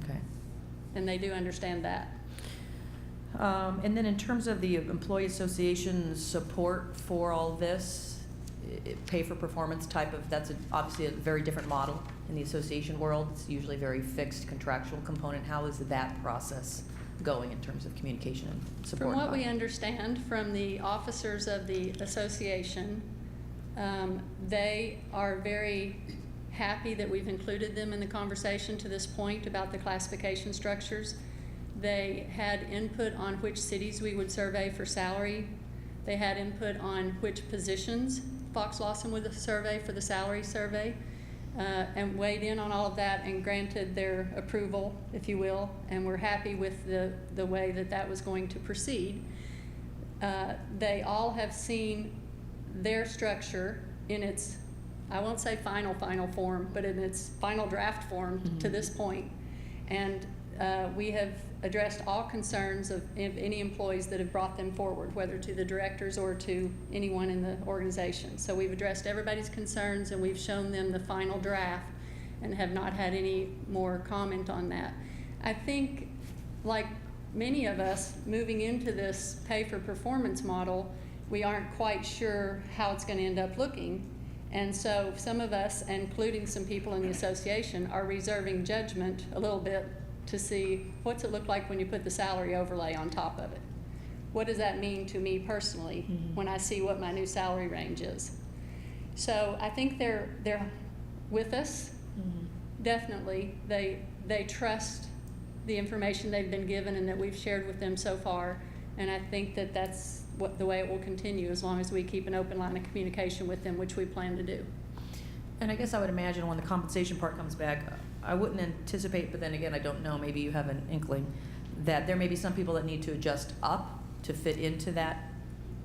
Okay. and they do understand that. And then in terms of the employee association's support for all this, pay for performance type of, that's obviously a very different model in the association world. It's usually a very fixed contractual component. How is that process going in terms of communication and support? From what we understand from the officers of the association, they are very happy that we've included them in the conversation to this point about the classification structures. They had input on which cities we would survey for salary. They had input on which positions Fox Lawson would survey for the salary survey, and weighed in on all of that and granted their approval, if you will, and we're happy with the way that was going to proceed. They all have seen their structure in its, I won't say final form, but in its final draft form to this point. And we have addressed all concerns of any employees that have brought them forward, whether to the directors or to anyone in the organization. So we've addressed everybody's concerns, and we've shown them the final draft and have not had any more comment on that. I think, like many of us moving into this pay-for-performance model, we aren't quite sure how it's going to end up looking. And so some of us, including some people in the association, are reserving judgment a little bit to see what's it look like when you put the salary overlay on top of it. What does that mean to me personally when I see what my new salary range is? So I think they're with us. Definitely, they trust the information they've been given and that we've shared with them so far. And I think that's the way it will continue as long as we keep an open line of communication with them, which we plan to do. And I guess I would imagine when the compensation part comes back, I wouldn't anticipate, but then again, I don't know, maybe you have an inkling, that there may be some people that need to adjust up to fit into that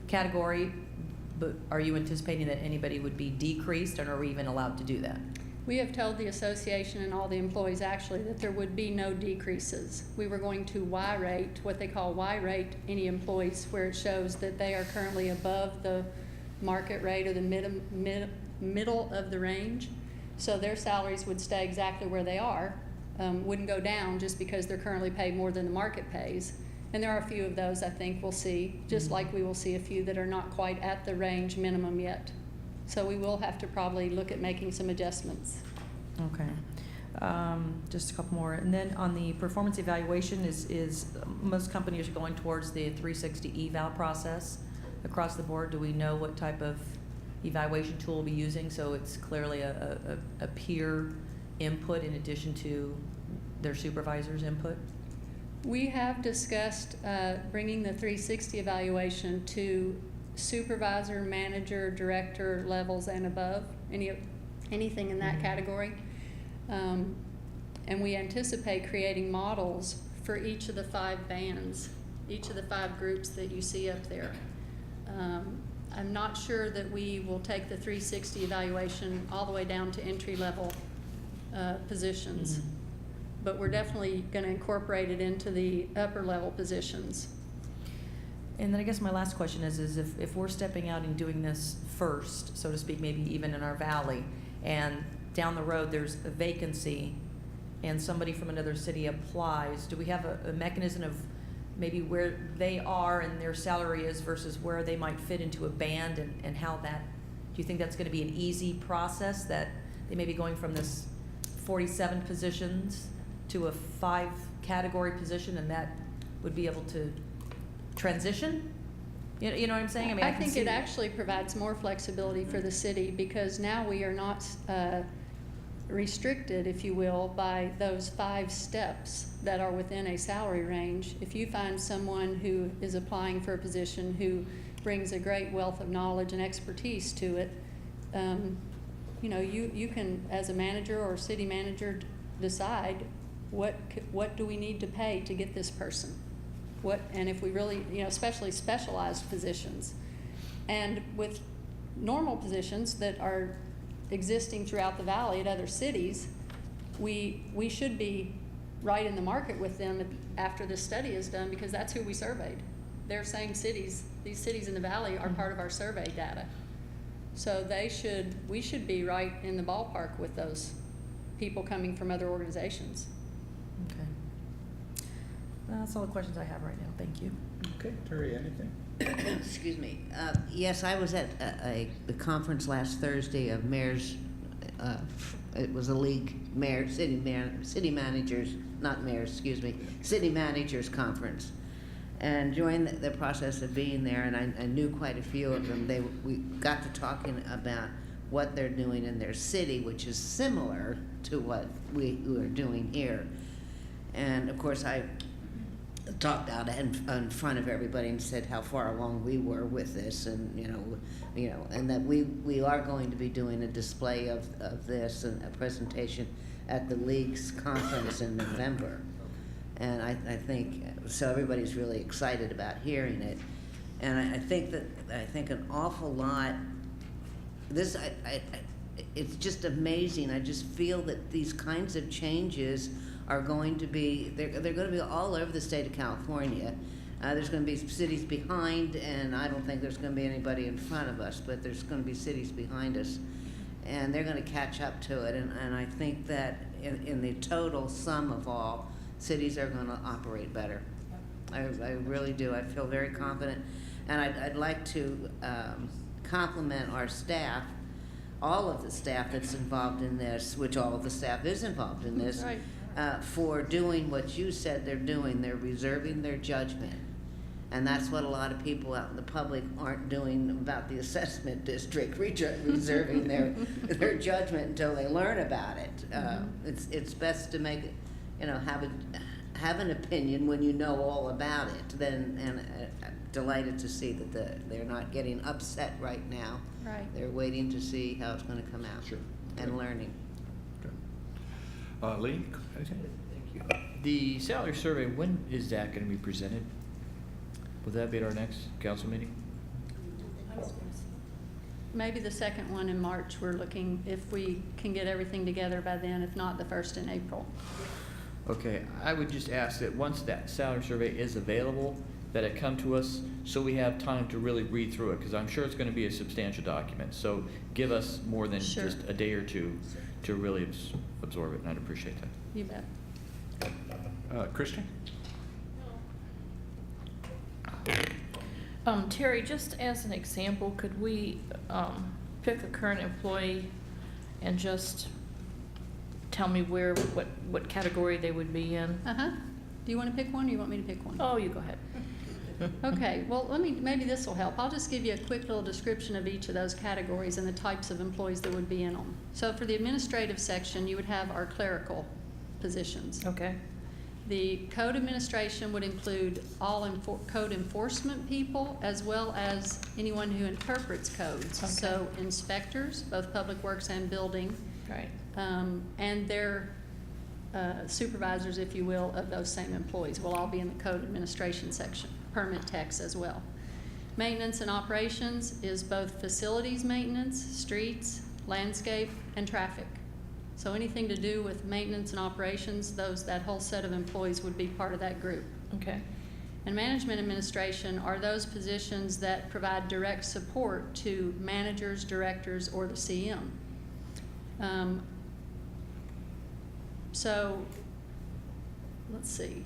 category, but are you anticipating that anybody would be decreased, and are we even allowed to do that? We have told the association and all the employees actually that there would be no decreases. We were going to Y-rate, what they call Y-rate, any employees where it shows that they are currently above the market rate or the middle of the range. So their salaries would stay exactly where they are, wouldn't go down just because they're currently paid more than the market pays. And there are a few of those I think we'll see, just like we will see a few that are not quite at the range minimum yet. So we will have to probably look at making some adjustments. Okay. Just a couple more. And then on the performance evaluation, is most companies are going towards the 360 eval process across the board. Do we know what type of evaluation tool we'll be using? So it's clearly a peer input in addition to their supervisor's input? We have discussed bringing the 360 evaluation to supervisor, manager, director levels and above, anything in that category. And we anticipate creating models for each of the 5 bands, each of the 5 groups that you see up there. I'm not sure that we will take the 360 evaluation all the way down to entry-level positions, but we're definitely going to incorporate it into the upper-level positions. And then I guess my last question is if we're stepping out and doing this first, so to speak, maybe even in our valley, and down the road there's a vacancy and somebody from another city applies, do we have a mechanism of maybe where they are and their salary is versus where they might fit into a band, and how that, do you think that's gonna be an easy process, that they may be going from this 47 positions to a 5-category position, and that would be able to transition? You know what I'm saying? I mean, I can think see it actually provides more flexibility for the city, because now we are not restricted, if you will, by those 5 steps that are within a salary range. If you find someone who is applying for a position who brings a great wealth of knowledge and expertise to it, you know, you can, as a manager or city manager, decide what do we need to pay to get this person? And if we really, you know, especially specialized positions. And with normal positions that are existing throughout the valley at other cities, we should be right in the market with them after this study is done, because that's who we surveyed. They're same cities, these cities in the valley are part of our survey data. So we should be right in the ballpark with those people coming from other organizations. Okay. That's all the questions I have right now. Thank you. Okay, Terry, anything? Excuse me. Yes, I was at the conference last Thursday of mayors. It was a league city managers, not mayors, excuse me, city managers conference. And during the process of being there, and I knew quite a few of them, we got to talking about what they're doing in their city, which is similar to what we are doing here. And of course, I talked out in front of everybody and said how far along we were with this, and you know, and that we are going to be doing a display of this and a presentation at the league's conference in November. And I think so. Everybody's really excited about hearing it, and I think an awful lot. It's just amazing. I just feel that these kinds of changes are going to be, they're going to be all over the state of California. There's going to be cities behind, and I don't think there's going to be anybody in front of us, but there's going to be cities behind us, and they're going to catch up to it. And I think that in the total sum of all, cities are going to operate better. I really do. I feel very confident, and I'd like to compliment our staff, all of the staff that's involved in this, which all of the staff is involved in this. Right. For doing what you said they're doing. They're reserving their judgment. And that's what a lot of people out in the public aren't doing about the assessment district, reserving their judgment until they learn about it. It's best to make, you know, have an opinion when you know all about it. And delighted to see that they're not getting upset right now. Right. They're waiting to see how it's going to come out. Sure. And learning. Lee, anything? Thank you. The salary survey, when is that going to be presented? Will that be at our next council meeting? Maybe the second one in March. We're looking if we can get everything together by then, if not the first in April. Okay, I would just ask that once that salary survey is available, that it come to us so we have time to really read through it, because I'm sure it's going to be a substantial document. So give us more than Sure. just a day or two to really absorb it, and I'd appreciate that. You bet. Christian? Terry, just as an example, could we pick a current employee and just tell me what category they would be in? Do you want to pick one, or you want me to pick one? Oh, you go ahead. Okay, well, maybe this will help. I'll just give you a quick little description of each of those categories and the types of employees that would be in them. So for the administrative section, you would have our clerical positions. Okay. The code administration would include all code enforcement people, as well as anyone who interprets codes. Okay. So inspectors, both public works and building, Right. and their supervisors, if you will, of those same employees will all be in the code administration section, permit techs as well. Maintenance and operations is both facilities maintenance, streets, landscape, and traffic. So anything to do with maintenance and operations, that whole set of employees would be part of that group. Okay. And management administration are those positions that provide direct support to managers, directors, or the CM. So, let's see.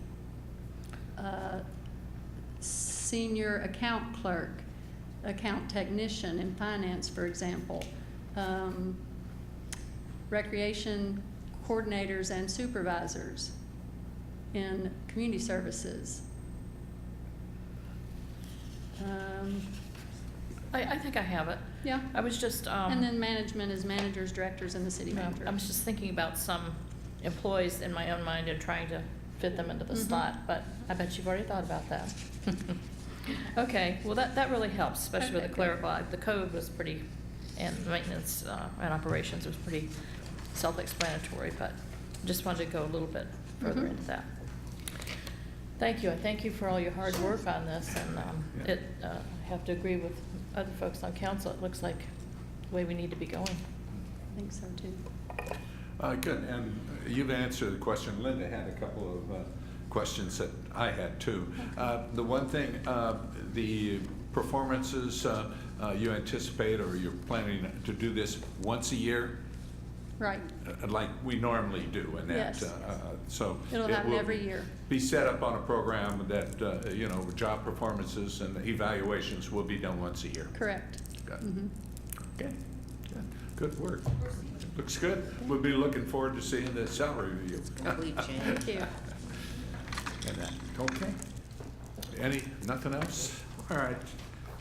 Senior account clerk, account technician in finance, for example. Recreation coordinators and supervisors in community services. I think I have it. Yeah. I was just, And then management is managers, directors, and the city manager. I was just thinking about some employees in my own mind and trying to fit them into the slot, but I bet you've already thought about that. Okay, well, that really helps, especially with Okay, the good. clerical. The code was pretty, and maintenance and operations was pretty self-explanatory, but just wanted to go a little bit further into that. Thank you. I thank you for all your hard work on this, and I have to agree with other folks on council. It looks like the way we need to be going. I think so too. Good, and you've answered the question. Linda had a couple of questions that I had too. The one thing, the performances, you anticipate or you're planning to do this once a year? Right. Like we normally do, and that, Yes. so. It'll it happen will every year. Be set up on a program that, you know, job performances and evaluations will be done once a year. Correct. Good. Mhm. Okay, good work. Looks good. We'll be looking forward to seeing the salary review. Complete change. Thank you. And that, okay. Nothing else? All right.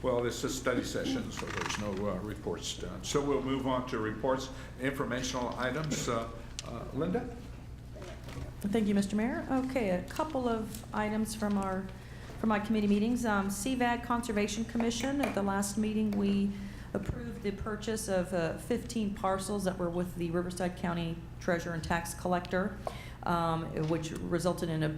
Well, this is a study session, so there's no reports done. So we'll move on to reports, informational items. Linda? Thank you, Mr. Mayor. Okay, a couple of items from my committee meetings. CVAG Conservation Commission, at the last meeting, we approved the purchase of 15 parcels that were with the Riverside County Treasurer and Tax Collector, which resulted in a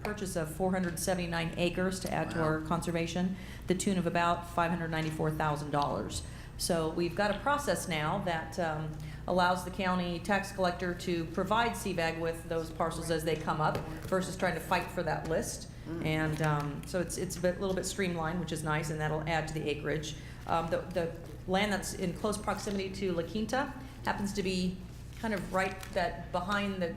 purchase of 479 acres to add to our conservation, the tune of about $594,000. So we've got a process now that allows the county tax collector to provide CVAG with those parcels as they come up versus trying to fight for that list. And so it's a little bit streamlined, which is nice, and that'll add to the acreage. The land that's in close proximity to La Quinta happens to be kind of right behind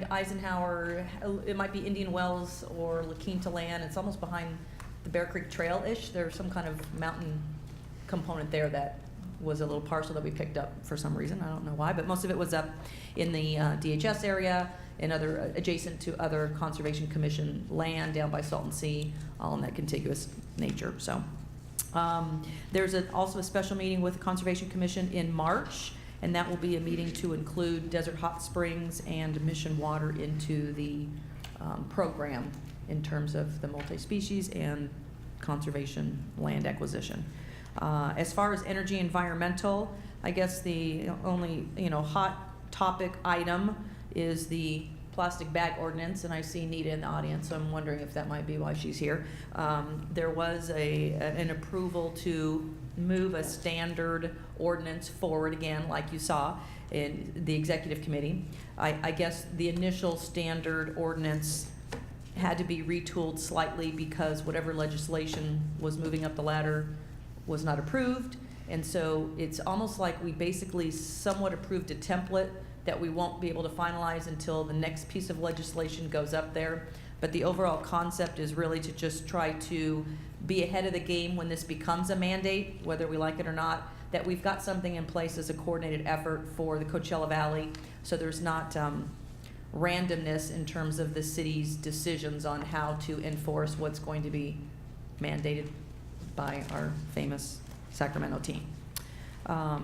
Eisenhower. It might be Indian Wells or La Quinta land. It's almost behind the Bear Creek Trail-ish. There's some kind of mountain component there that was a little parcel that we picked up for some reason. I don't know why, but most of it was up in the DHS area and other adjacent to other Conservation Commission land down by Salton Sea, all in that contiguous nature. So there's also a special meeting with the Conservation Commission in March, and that will be a meeting to include Desert Hot Springs and Mission Water into the program in terms of the multi-species and conservation land acquisition. As far as energy environmental, I guess the only hot topic item is the plastic bag ordinance, and I see Nita in the audience, so I'm wondering if that might be why she's here. There was an approval to move a standard ordinance forward again, like you saw in the executive committee. I guess the initial standard ordinance had to be retooled slightly because whatever legislation was moving up the ladder was not approved, and so it's almost like we basically somewhat approved a template that we won't be able to finalize until the next piece of legislation goes up there. But the overall concept is really to just try to be ahead of the game when this becomes a mandate, whether we like it or not, that we've got something in place as a coordinated effort for the Coachella Valley, so there's not randomness in terms of the city's decisions on how to enforce what's going to be mandated by our famous Sacramento team.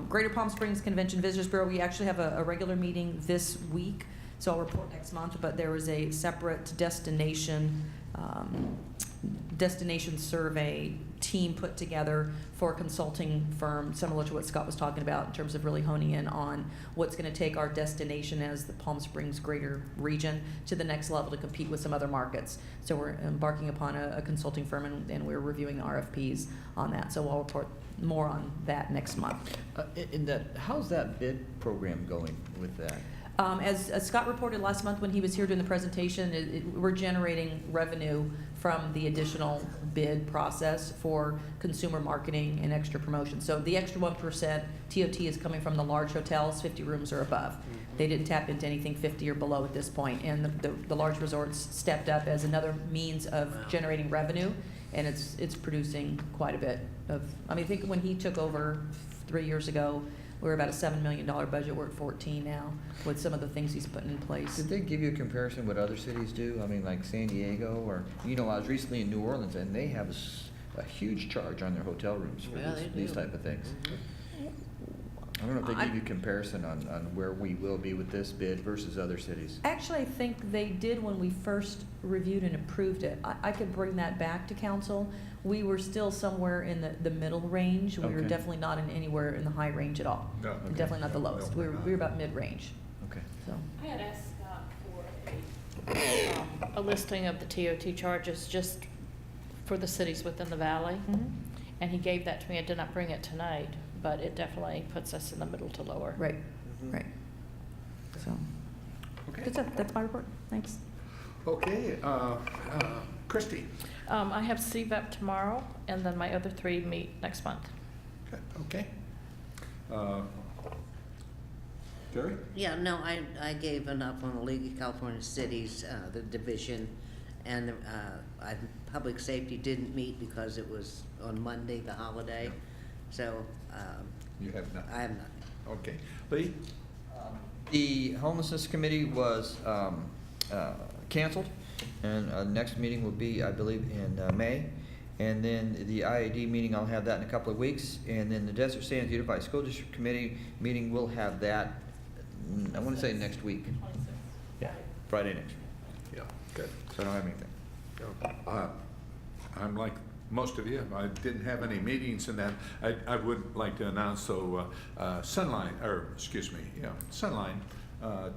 Greater Palm Springs Convention Visitors Bureau, we actually have a regular meeting this week, so I'll report next month, but there was a separate destination survey team put together for a consulting firm, similar to what Scott was talking about in terms of really honing in on what's going to take our destination as the Palm Springs greater region to the next level to compete with some other markets. So we're embarking upon a consulting firm, and we're reviewing the RFPs on that. So I'll report more on that next month. How's that bid program going with that? As Scott reported last month when he was here doing the presentation, we're generating revenue from the additional bid process for consumer marketing and extra promotion. So the extra 1% TOT is coming from the large hotels, 50 rooms or above. They didn't tap into anything 50 or below at this point, and the large resorts stepped up as another means of generating revenue, and it's producing quite a bit of. I mean, I think when he took over 3 years ago, we were about a $7 million budget. We're at 14 now with some of the things he's putting in place. Did they give you a comparison what other cities do? I mean, like San Diego, or, I was recently in New Orleans, and they have a huge charge on their hotel rooms for these type of things. I don't know if they give you comparison on where we will be with this bid versus other cities. Actually, I think they did when we first reviewed and approved it. I could bring that back to council. We were still somewhere in the middle range. We were Okay. definitely not in anywhere in the high range at all. No, And okay. definitely not the lowest. No, We were about mid-range, Okay. so. I had asked Scott for a listing of the TOT charges just for the cities within the valley, and he gave that to me. I did not bring it tonight, but it definitely puts us in the middle to lower. Right, right. So, Okay. good stuff. That's my report. Thanks. Okay, Christie. I have CVEP tomorrow, and then my other three meet next month. Okay. Terry? Yeah, no, I gave enough on the League of California Cities, the division, and public safety didn't meet because it was on Monday, the holiday, so, You have none. I have nothing. Okay. Lee? The homelessness committee was canceled, and next meeting will be, I believe, in May. And then the IAD meeting, I'll have that in a couple of weeks. And then the Desert Sands Unified School District Committee meeting, we'll have that, I want to say next week. Yeah, Friday next week. Yeah, good. So I don't have anything. I'm like most of you. I didn't have any meetings in that. I would like to announce, though, Sunline,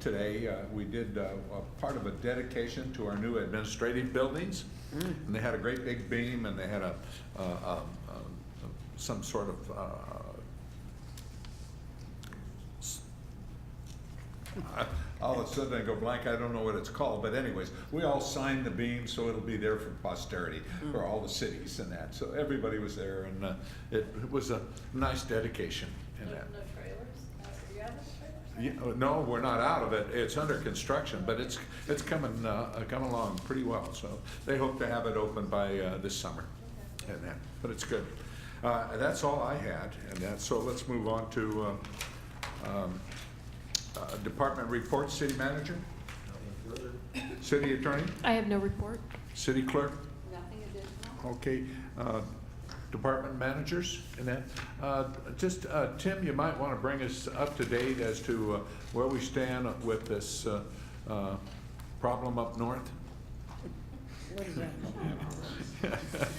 today, we did a part of a dedication to our new administrative buildings. And they had a great big beam, and they had some sort of all of a sudden I go blank, I don't know what it's called, but anyways, we all signed the beam, so it'll be there for posterity, for all the cities and that. So everybody was there, and it was a nice dedication in that. No trailers? Do you have any trailers? Yeah, no, we're not out of it. It's under construction, but it's coming along pretty well. So they hope to have it open by this summer, and that. But it's good. That's all I had, and that. So let's move on to department reports. City manager, city attorney, I have no report. city clerk. Nothing additional? Okay. Department managers and that. Tim, you might want to bring us up to date as to where we stand with this problem up north. What is that?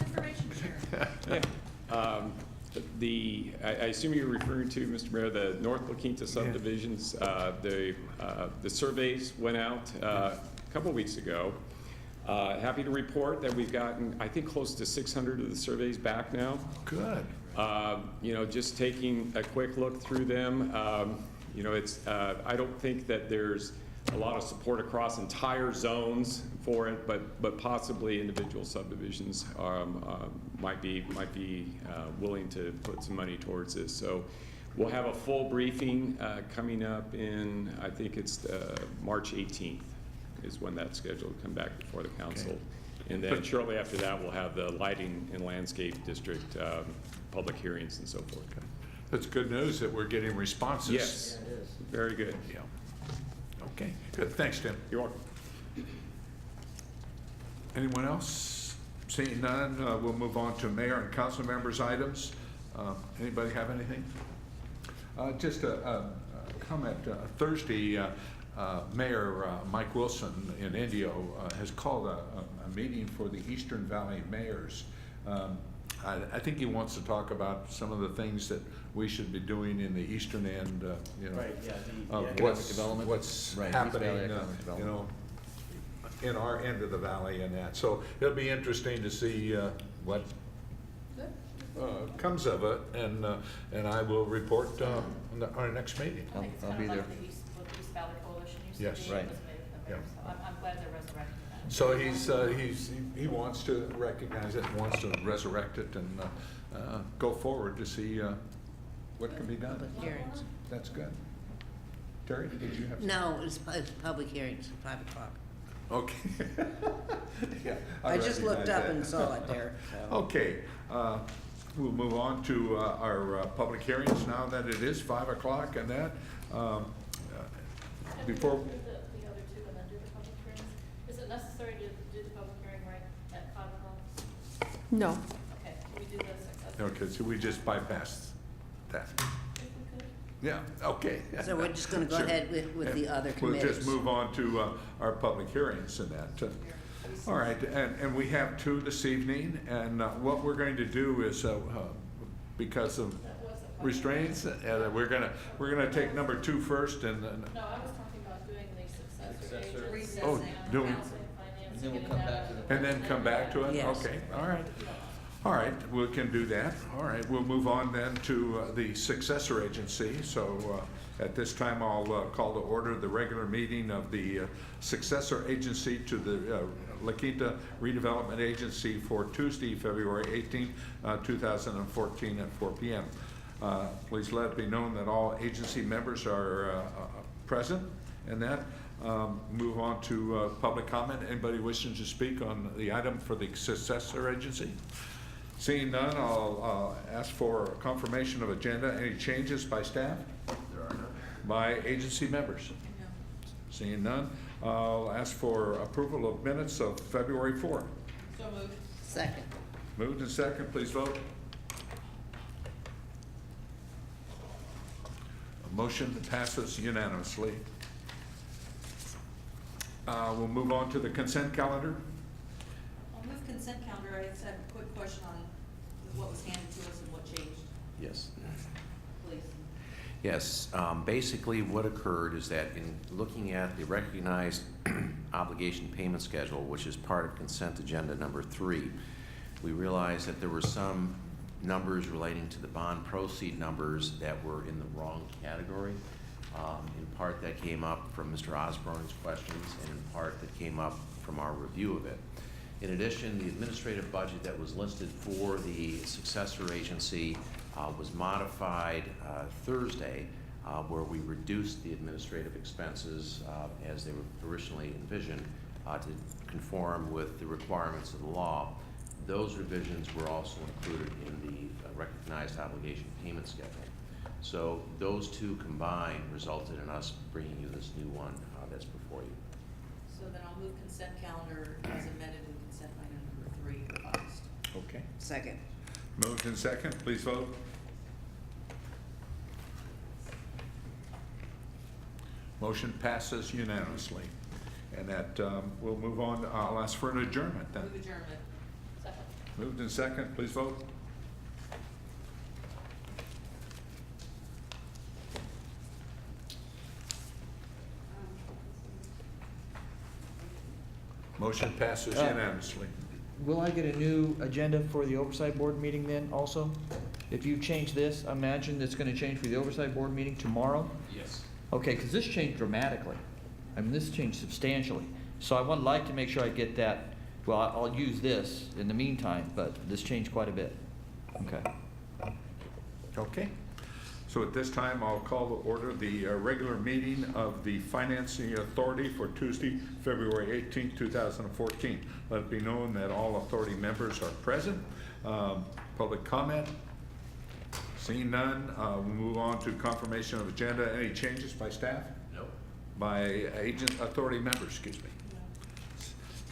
Information sharing. I assume you're referring to, Mr. Mayor, the North La Quinta subdivisions. The surveys went out a couple weeks ago. Happy to report that we've gotten, I think, close to 600 of the surveys back now. Good. Just taking a quick look through them, I don't think that there's a lot of support across entire zones for it, but possibly individual subdivisions might be willing to put some money towards this. So we'll have a full briefing coming up in, I think it's March 18th is when that's scheduled to come back before the council. Okay. And then shortly after that, we'll have the lighting and landscape district public hearings and so forth. Okay. That's good news that we're getting responses. Yes, very good. Yeah. Okay, good. Thanks, Tim. You're welcome. Anyone else? Seeing none, we'll move on to mayor and council members' items. Anybody have anything? Just a comment. Thursday, Mayor Mike Wilson in Indio has called a meeting for the Eastern Valley mayors. I think he wants to talk about some of the things that we should be doing in the eastern end, Right, yeah, the of economic development. what's Right, East happening, Valley economic development. in our end of the valley and that. So it'll be interesting to see what comes of it, and I will report on our next meeting. I think it's I'll kind be of there. like what the East Valley Coalition used Yes. to be, Right. it was made of Yeah. members, so I'm glad they're resurrecting that. So he wants to recognize it, wants to resurrect it and go forward to see what can be done. Public hearings. That's good. Terry, did you have? No, it's public hearings, 5 o'clock. Okay. Yeah, I just looked recognize up that. and saw it there, so. Okay, we'll move on to our public hearings now that it is 5 o'clock and that. Can we Before, go through the other two and then do the public hearings? Is it necessary to do the public hearing right at 5 o'clock? No. Okay, can we do the successor? okay, so we just bypassed that. If we could. Yeah, okay. So we're just gonna go Sure. ahead with the other We'll just committees. move on to our public hearings and that. All right, and we have two this evening, and what we're going to do is, because of That wasn't public. restraints, we're gonna take number 2 first, and then, No, I was talking about doing the successor Successor. agency. Oh, doing- Council and finance, And then we'll getting come that back out to of the- and then come back to it? Yes. Okay, all right. All right, we can do that. All right, we'll move on then to the successor agency. So at this time, I'll call to order the regular meeting of the successor agency to the La Quinta Redevelopment Agency for Tuesday, February 18, 2014 at 4 p.m. Please let it be known that all agency members are present and that. Move on to public comment. Anybody wishing to speak on the item for the successor agency? Seeing none, I'll ask for confirmation of agenda. Any changes by staff? There are none. By agency members? No. Seeing none, I'll ask for approval of minutes of February 4. So moved. Second. Moved and second, please vote. A motion passes unanimously. We'll move on to the consent calendar. I'll move consent calendar. I just have a quick question on what was handed to us and what changed, Yes. please. Yes, basically what occurred is that in looking at the recognized obligation payment schedule, which is part of consent agenda number 3, we realized that there were some numbers relating to the bond proceed numbers that were in the wrong category. In part that came up from Mr. Osborne's questions, and in part that came up from our review of it. In addition, the administrative budget that was listed for the successor agency was modified Thursday, where we reduced the administrative expenses as they were originally envisioned to conform with the requirements of the law. Those revisions were also included in the recognized obligation payment schedule. So those two combined resulted in us bringing you this new one that's before you. So then I'll move consent calendar as amended in consent item number 3 revised. Okay. Second. Moved and second, please vote. Motion passes unanimously. And that, we'll move on, I'll ask for an adjournment then. Move adjournment. Second. Moved and second, please vote. Motion passes unanimously. Will I get a new agenda for the oversight board meeting then also? If you change this, imagine it's gonna change for the oversight board meeting tomorrow? Yes. Okay, because this changed dramatically. I mean, this changed substantially. So I would like to make sure I get that, well, I'll use this in the meantime, but this changed quite a bit. Okay. Okay. So at this time, I'll call to order the regular meeting of the Financing Authority for Tuesday, February 18th, 2014. Let it be known that all authority members are present. Public comment? Seeing none, we'll move on to confirmation of agenda. Any changes by staff? No. By authority members, excuse me.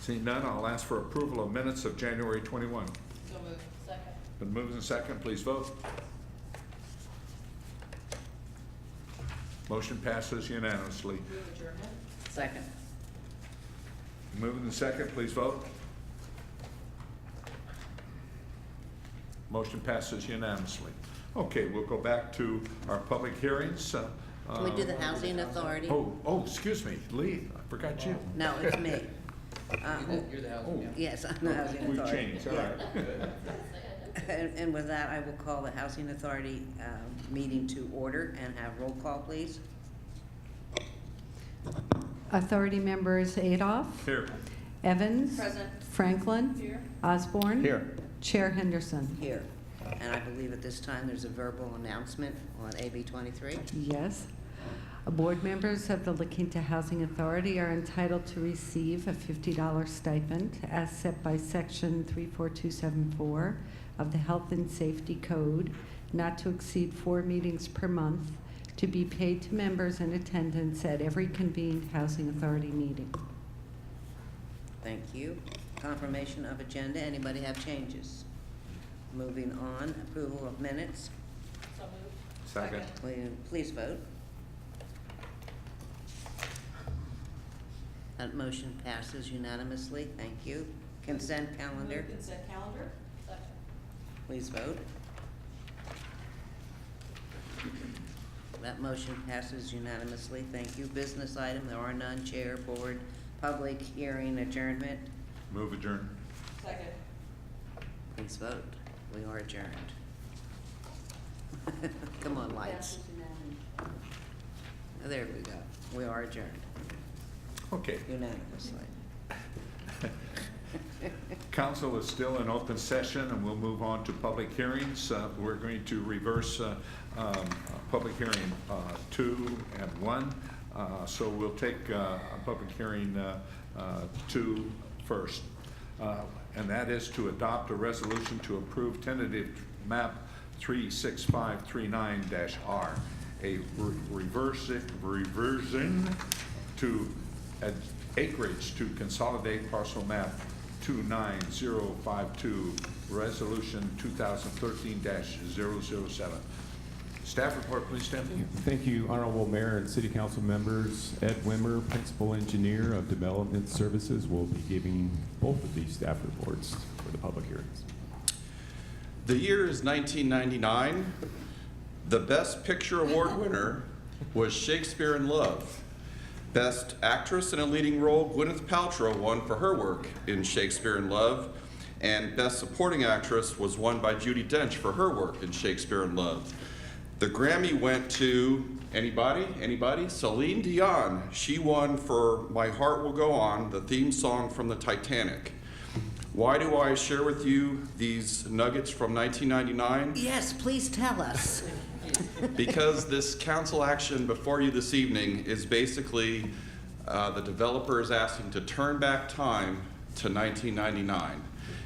Seeing none, I'll ask for approval of minutes of January 21. So moved. Second. Been moved and second, please vote. Motion passes unanimously. Move adjournment. Second. Moving and second, please vote. Motion passes unanimously. Okay, we'll go back to our public hearings. Can we do the housing authority? Oh, excuse me, Lee, I forgot you. No, it's me. You're the housing. Yes, I'm the housing We've authority. changed, all right. And with that, I will call the housing authority meeting to order and have roll call, please. Authority members Adolph, Here. Evans, Present. Franklin, Here. Osborne. Here. Chair Henderson. Here. And I believe at this time there's a verbal announcement on AB 23. Yes. Board members of the La Quinta Housing Authority are entitled to receive a $50 stipend as set by Section 34274 of the Health and Safety Code, not to exceed 4 meetings per month, to be paid to members in attendance at every convened Housing Authority meeting. Thank you. Confirmation of agenda. Anybody have changes? Moving on, approval of minutes. So moved. Second. Please vote. That motion passes unanimously. Thank you. Consent calendar. Move consent calendar. Second. Please vote. That motion passes unanimously. Thank you. Business item, there are none. Chair, board, public hearing adjournment. Move adjourned. Second. Please vote. We are adjourned. Come on, lights. There we go. We are adjourned Okay. unanimously. Council is still in open session, and we'll move on to public hearings. We're going to reverse public hearing 2 and 1. So we'll take public hearing 2 first. And that is to adopt a resolution to approve tentative map 36539-R, a reversion to acreage to consolidate parcel map 29052, resolution 2013-007. Staff report, please, Tim. Thank you, Honorable Mayor and City Council members. Ed Wimmer, Principal Engineer of Development Services, will be giving both of these staff reports for the public hearings. The year is 1999. The Best Picture Award winner was Shakespeare in Love. Best Actress in a Leading Role, Gwyneth Paltrow won for her work in Shakespeare in Love. And Best Supporting Actress was won by Judi Dench for her work in Shakespeare in Love. The Grammy went to, anybody? Celine Dion. She won for My Heart Will Go On, the theme song from the Titanic. Why do I share with you these nuggets from 1999? Yes, please tell us. Because this council action before you this evening is basically the developer is asking to turn back time to 1999.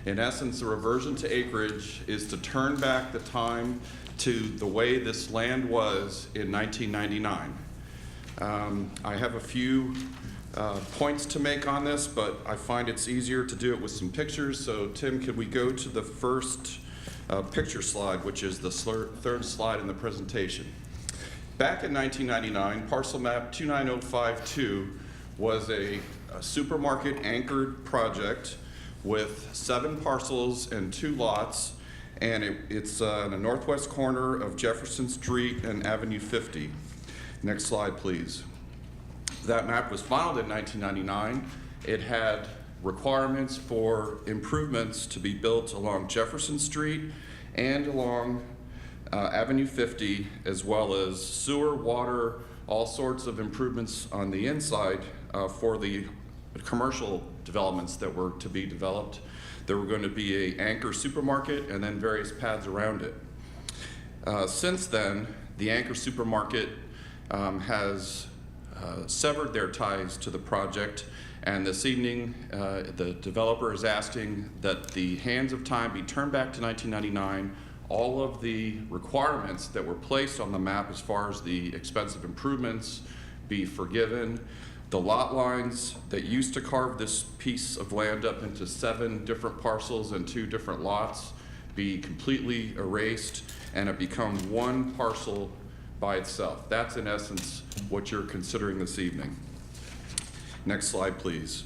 In essence, the reversion to acreage is to turn back the time to the way this land was in 1999. I have a few points to make on this, but I find it's easier to do it with some pictures. So Tim, could we go to the first picture slide, which is the third slide in the presentation. Back in 1999, parcel map 29052 was a supermarket anchored project with 7 parcels and 2 lots, and it's in the northwest corner of Jefferson Street and Avenue 50. Next slide, please. That map was filed in 1999. It had requirements for improvements to be built along Jefferson Street and along Avenue 50, as well as sewer, water, all sorts of improvements on the inside for the commercial developments that were to be developed. There were going to be an anchor supermarket and then various pads around it. Since then, the anchor supermarket has severed their ties to the project, and this evening the developer is asking that the hands of time be turned back to 1999. All of the requirements that were placed on the map as far as the expensive improvements be forgiven. The lot lines that used to carve this piece of land up into 7 different parcels and 2 different lots be completely erased, and it become one parcel by itself. That's in essence what you're considering this evening. Next slide, please.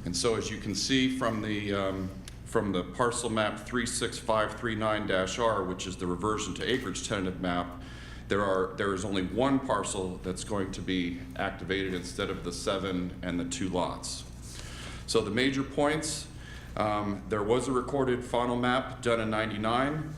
And so as you can see from the parcel map 36539-R, which is the reversion to acreage tentative map, there is only one parcel that's going to be activated instead of the 7 and the 2 lots. So the major points, there was a recorded final map done in '99.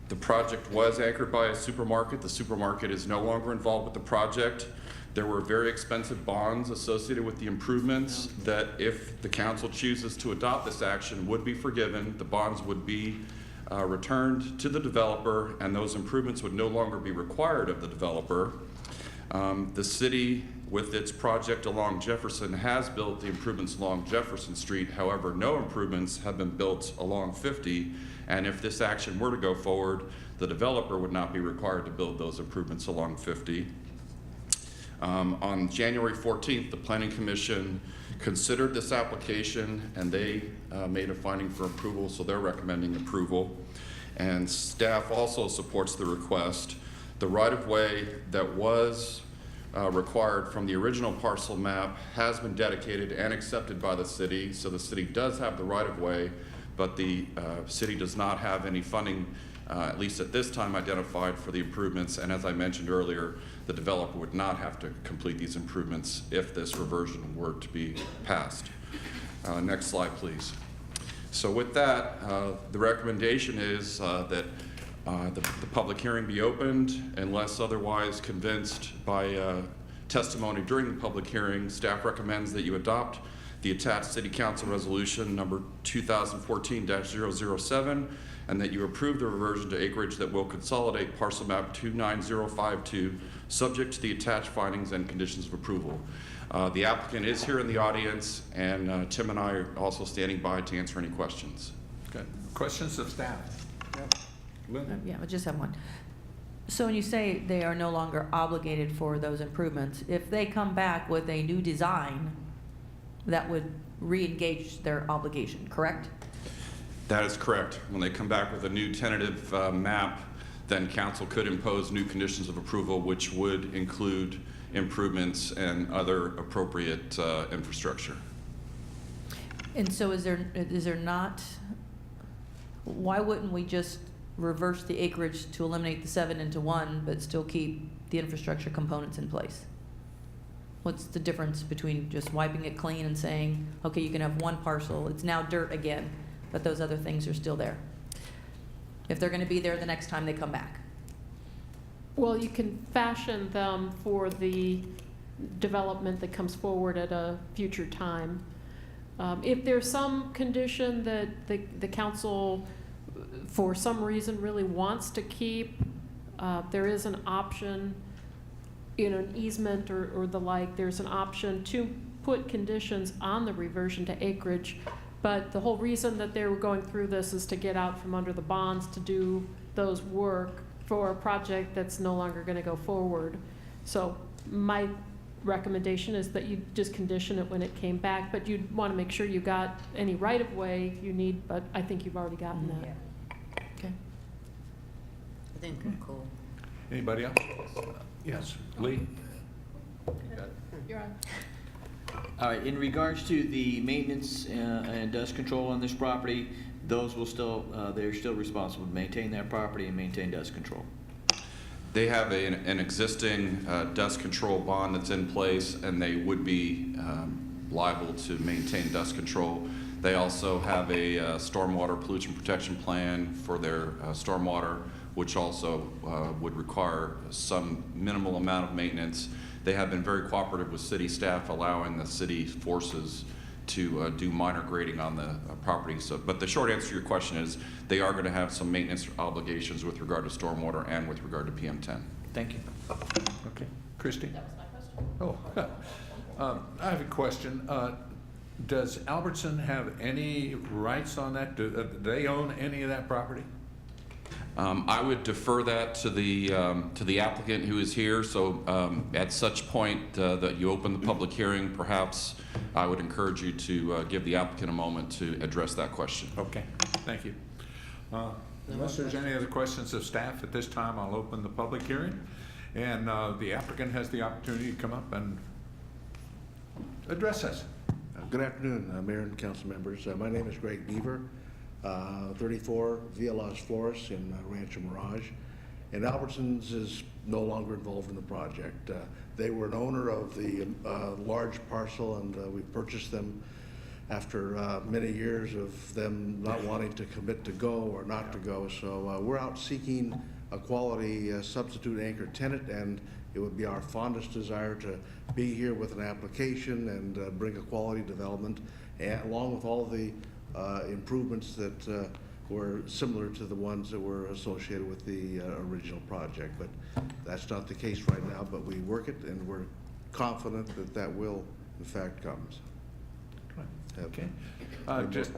The project was anchored by a supermarket. The supermarket is no longer involved with the project. There were very expensive bonds associated with the improvements that, if the council chooses to adopt this action, would be forgiven. The bonds would be returned to the developer, and those improvements would no longer be required of the developer. The city, with its project along Jefferson, has built the improvements along Jefferson Street. However, no improvements have been built along 50, and if this action were to go forward, the developer would not be required to build those improvements along 50. On January 14th, the Planning Commission considered this application, and they made a finding for approval, so they're recommending approval. And staff also supports the request. The right-of-way that was required from the original parcel map has been dedicated and accepted by the city, so the city does have the right-of-way, but the city does not have any funding, at least at this time, identified for the improvements. And as I mentioned earlier, the developer would not have to complete these improvements if this reversion were to be passed. Next slide, please. So with that, the recommendation is that the public hearing be opened unless otherwise convinced by testimony during the public hearing. Staff recommends that you adopt the attached City Council Resolution number 2014-007, and that you approve the reversion to acreage that will consolidate parcel map 29052, subject to the attached findings and conditions of approval. The applicant is here in the audience, and Tim and I are also standing by to answer any questions. Okay. Questions of staff? Lynn? Yeah, I just have one. So when you say they are no longer obligated for those improvements, if they come back with a new design, that would re-engage their obligation, correct? That is correct. When they come back with a new tentative map, then council could impose new conditions of approval, which would include improvements and other appropriate infrastructure. And so is there not, why wouldn't we just reverse the acreage to eliminate the 7 into 1, but still keep the infrastructure components in place? What's the difference between just wiping it clean and saying, okay, you can have one parcel, it's now dirt again, but those other things are still there? If they're going to be there the next time they come back. Well, you can fashion them for the development that comes forward at a future time. If there's some condition that the council, for some reason, really wants to keep, there is an option, an easement or the like, there's an option to put conditions on the reversion to acreage. But the whole reason that they were going through this is to get out from under the bonds to do those work for a project that's no longer going to go forward. So my recommendation is that you just condition it when it came back, but you'd want to make sure you got any right-of-way you need, but I think you've already gotten that. Okay. I think we're cool. Anybody else? Yes, Lee? You're on. All right, in regards to the maintenance and dust control on this property, those will still, they're still responsible to maintain that property and maintain dust control. They have an existing dust control bond that's in place, and they would be liable to maintain dust control. They also have a stormwater pollution protection plan for their stormwater, which also would require some minimal amount of maintenance. They have been very cooperative with city staff, allowing the city forces to do minor grading on the property. So, but the short answer to your question is they are going to have some maintenance obligations with regard to stormwater and with regard to PM10. Thank you. Okay. Christie? That was my question. Oh, I have a question. Does Albertson have any rights on that? Do they own any of that property? I would defer that to the applicant who is here. So at such point that you open the public hearing, perhaps I would encourage you to give the applicant a moment to address that question. Okay, thank you. Unless there's any other questions of staff at this time, I'll open the public hearing. And the applicant has the opportunity to come up and address us. Good afternoon, Mayor and council members. My name is Greg Beaver, 34 Via Las Flores in Rancho Mirage. And Albertsons is no longer involved in the project. They were an owner of the large parcel, and we purchased them after many years of them not wanting to commit to go or not to go. So we're out seeking a quality substitute anchor tenant, and it would be our fondest desire to be here with an application and bring a quality development, and along with all the improvements that were similar to the ones that were associated with the original project. But that's not the case right now, but we work it, and we're confident that that will, in fact, come. Okay. Just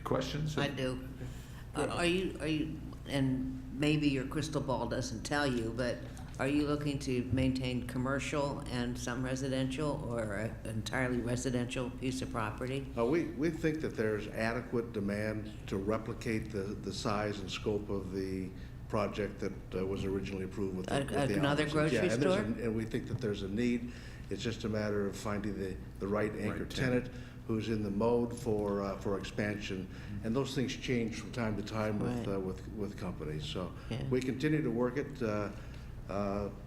questions? I do. Are you, and maybe your crystal ball doesn't tell you, but are you looking to maintain commercial and some residential, or an entirely residential piece of property? We think that there's adequate demand to replicate the size and scope of the project that was originally approved with the Another Albertsons. grocery Yeah, store? and we think that there's a need. It's just a matter of finding the right anchor tenant who's in the mode for expansion. And those things change from time to time with companies. So we continue to work it.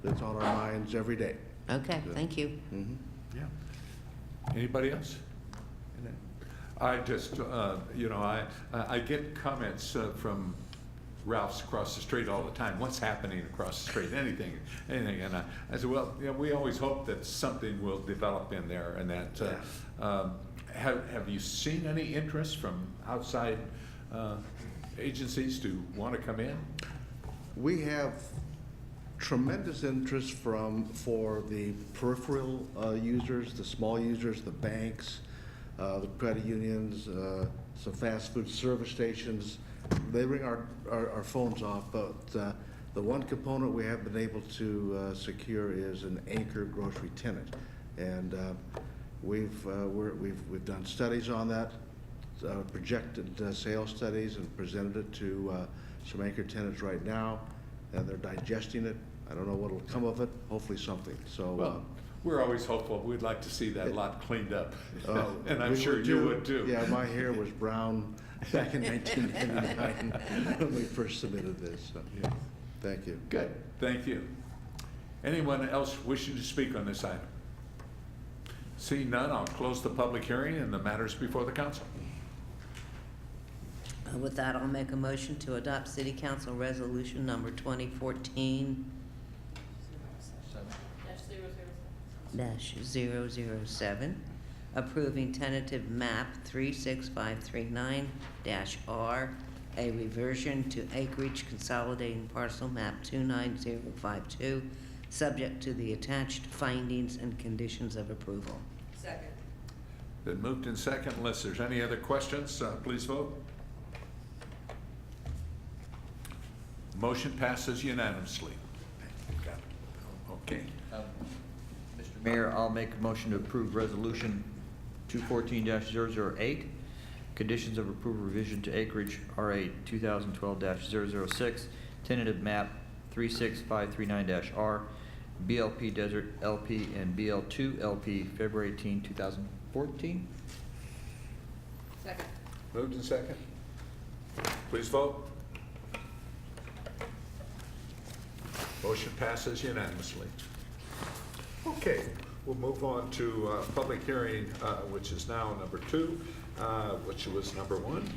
It's on our minds every day. Okay, thank you. Mm-hmm. Yeah. Anybody else? I just, you know, I get comments from Ralph's across the street all the time. What's happening across the street? Anything. And I said, well, you know, we always hope that something will develop in there, and that. Have you seen any interest from outside agencies to want to come in? We have tremendous interest for the peripheral users, the small users, the banks, the credit unions, some fast food service stations. They ring our phones off, but the one component we have been able to secure is an anchor grocery tenant, and we've done studies on that, projected sales studies, and presented it to some anchor tenants right now, and they're digesting it. I don't know what'll come of it. Hopefully something. So. Well, we're always hopeful. We'd like to see that lot cleaned up, and I'm we sure you would too. Yeah, my hair was brown back in 1999 when we first submitted this. So, yeah. Thank you. Good. Thank you. Anyone else wishing to speak on this item? Seeing none, I'll close the public hearing and the matters before the council. With that, I'll make a motion to adopt City Council Resolution number 2014 -007, approving tentative map 36539-R, a reversion to acreage consolidating parcel map 29052, subject to the attached findings and conditions of approval. Second. Been moved in second. Unless there's any other questions, please vote. Motion passes unanimously. Got it. Okay. Mr. Mayor, I'll make a motion to approve Resolution 214-008, conditions of approval revision to acreage RA 2012-006, tentative map 36539-R, BLP Desert LP and BL2 LP, February 18, 2014. Second. Moved in second. Please vote. Motion passes unanimously. Okay, we'll move on to public hearing, which is now number 2, which was number 1.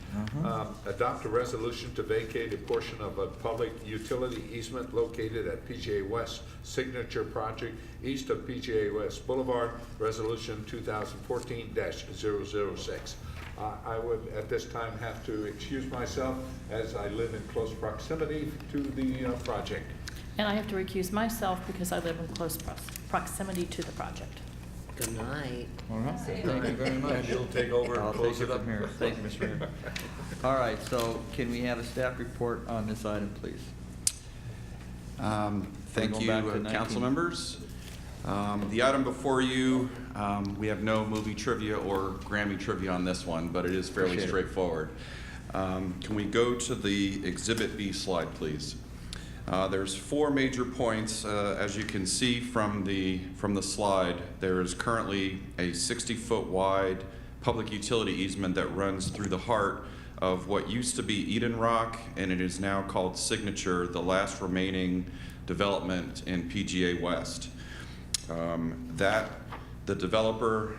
Adopt a resolution to vacate a portion of a public utility easement located at PGA West Signature Project east of PGA West Boulevard, Resolution 2014-006. I would at this time have to excuse myself as I live in close proximity to the project. And I have to recuse myself because I live in close proximity to the project. Good night. All right, thank you very much. And you'll take over and I'll close take it up. from here. Thank you, Mr. Mayor. All right, so can we have a staff report on this item, please? Thank Going you, back to council 19. members. The item before you, we have no movie trivia or Grammy trivia on this one, but it is fairly Appreciate it. straightforward. Can we go to the Exhibit B slide, please? There's 4 major points. As you can see from the slide, there is currently a 60-foot wide public utility easement that runs through the heart of what used to be Eden Rock, and it is now called Signature, the last remaining development in PGA West. The developer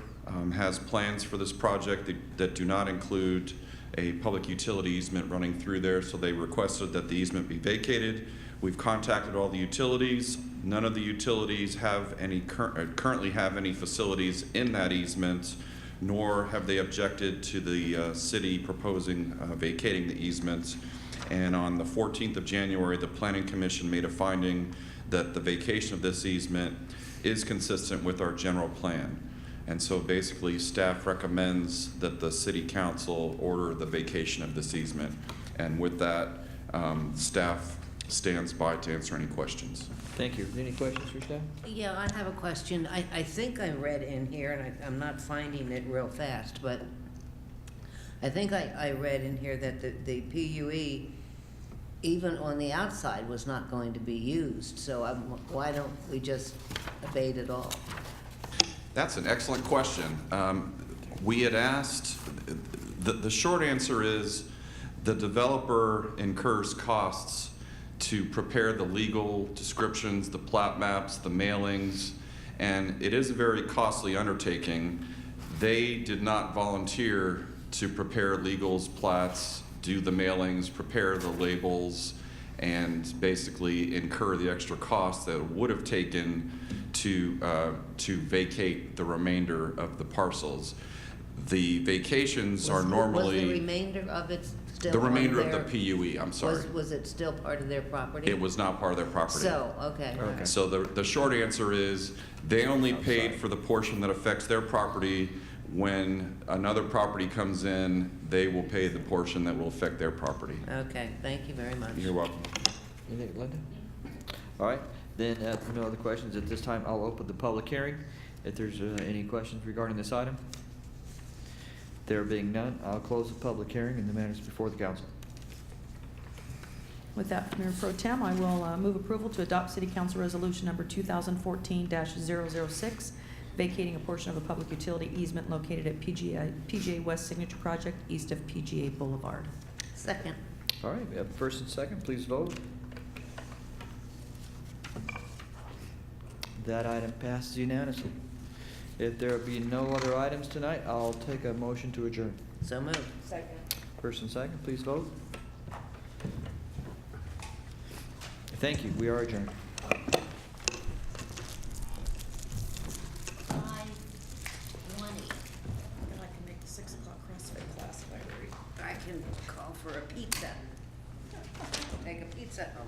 has plans for this project that do not include a public utility easement running through there, so they requested that the easement be vacated. We've contacted all the utilities. None of the utilities have any currently have any facilities in that easement, nor have they objected to the city proposing vacating the easement. And on the 14th of January, the Planning Commission made a finding that the vacation of this easement is consistent with our general plan. And so basically, staff recommends that the City Council order the vacation of this easement. And with that, staff stands by to answer any questions. Thank you. Any questions for staff? Yeah, I have a question. I think I read in here, and I'm not finding it real fast, but I think I read in here that the PUE, even on the outside, was not going to be used. So why don't we just abate it all? That's an excellent question. We had asked, the short answer is the developer incurs costs to prepare the legal descriptions, the plat maps, the mailings, and it is a very costly undertaking. They did not volunteer to prepare legals, plats, do the mailings, prepare the labels, and basically incur the extra costs that it would have taken to vacate the remainder of the parcels. The vacations are normally... Was the remainder of it still the remainder on of the PUE, I'm sorry. Was it still part of their property? It was not part of their property. So, okay. Okay. So the short answer is they only paid for the portion that affects their property. When another property comes in, they will pay the portion that will affect their property. Okay, thank you very much. You're welcome. Anything, Linda? All right, then, if no other questions at this time, I'll open the public hearing. If there's any questions regarding this item. There being none, I'll close the public hearing and the matters before the council. With that, Mayor Pro Tem, I will move approval to adopt City Council Resolution Number 2014-006, vacating a portion of a public utility easement located at PGA West Signature Project, east of PGA Boulevard. Second. All right, we have first and second, please vote. That item passes unanimously. If there be no other items tonight, I'll take a motion to adjourn. So moved. Second. First and second, please vote. Thank you, we are adjourned. 5:20. I can make the 6 o'clock CrossFit class if I hurry. I can call for a pizza. Take a pizza home.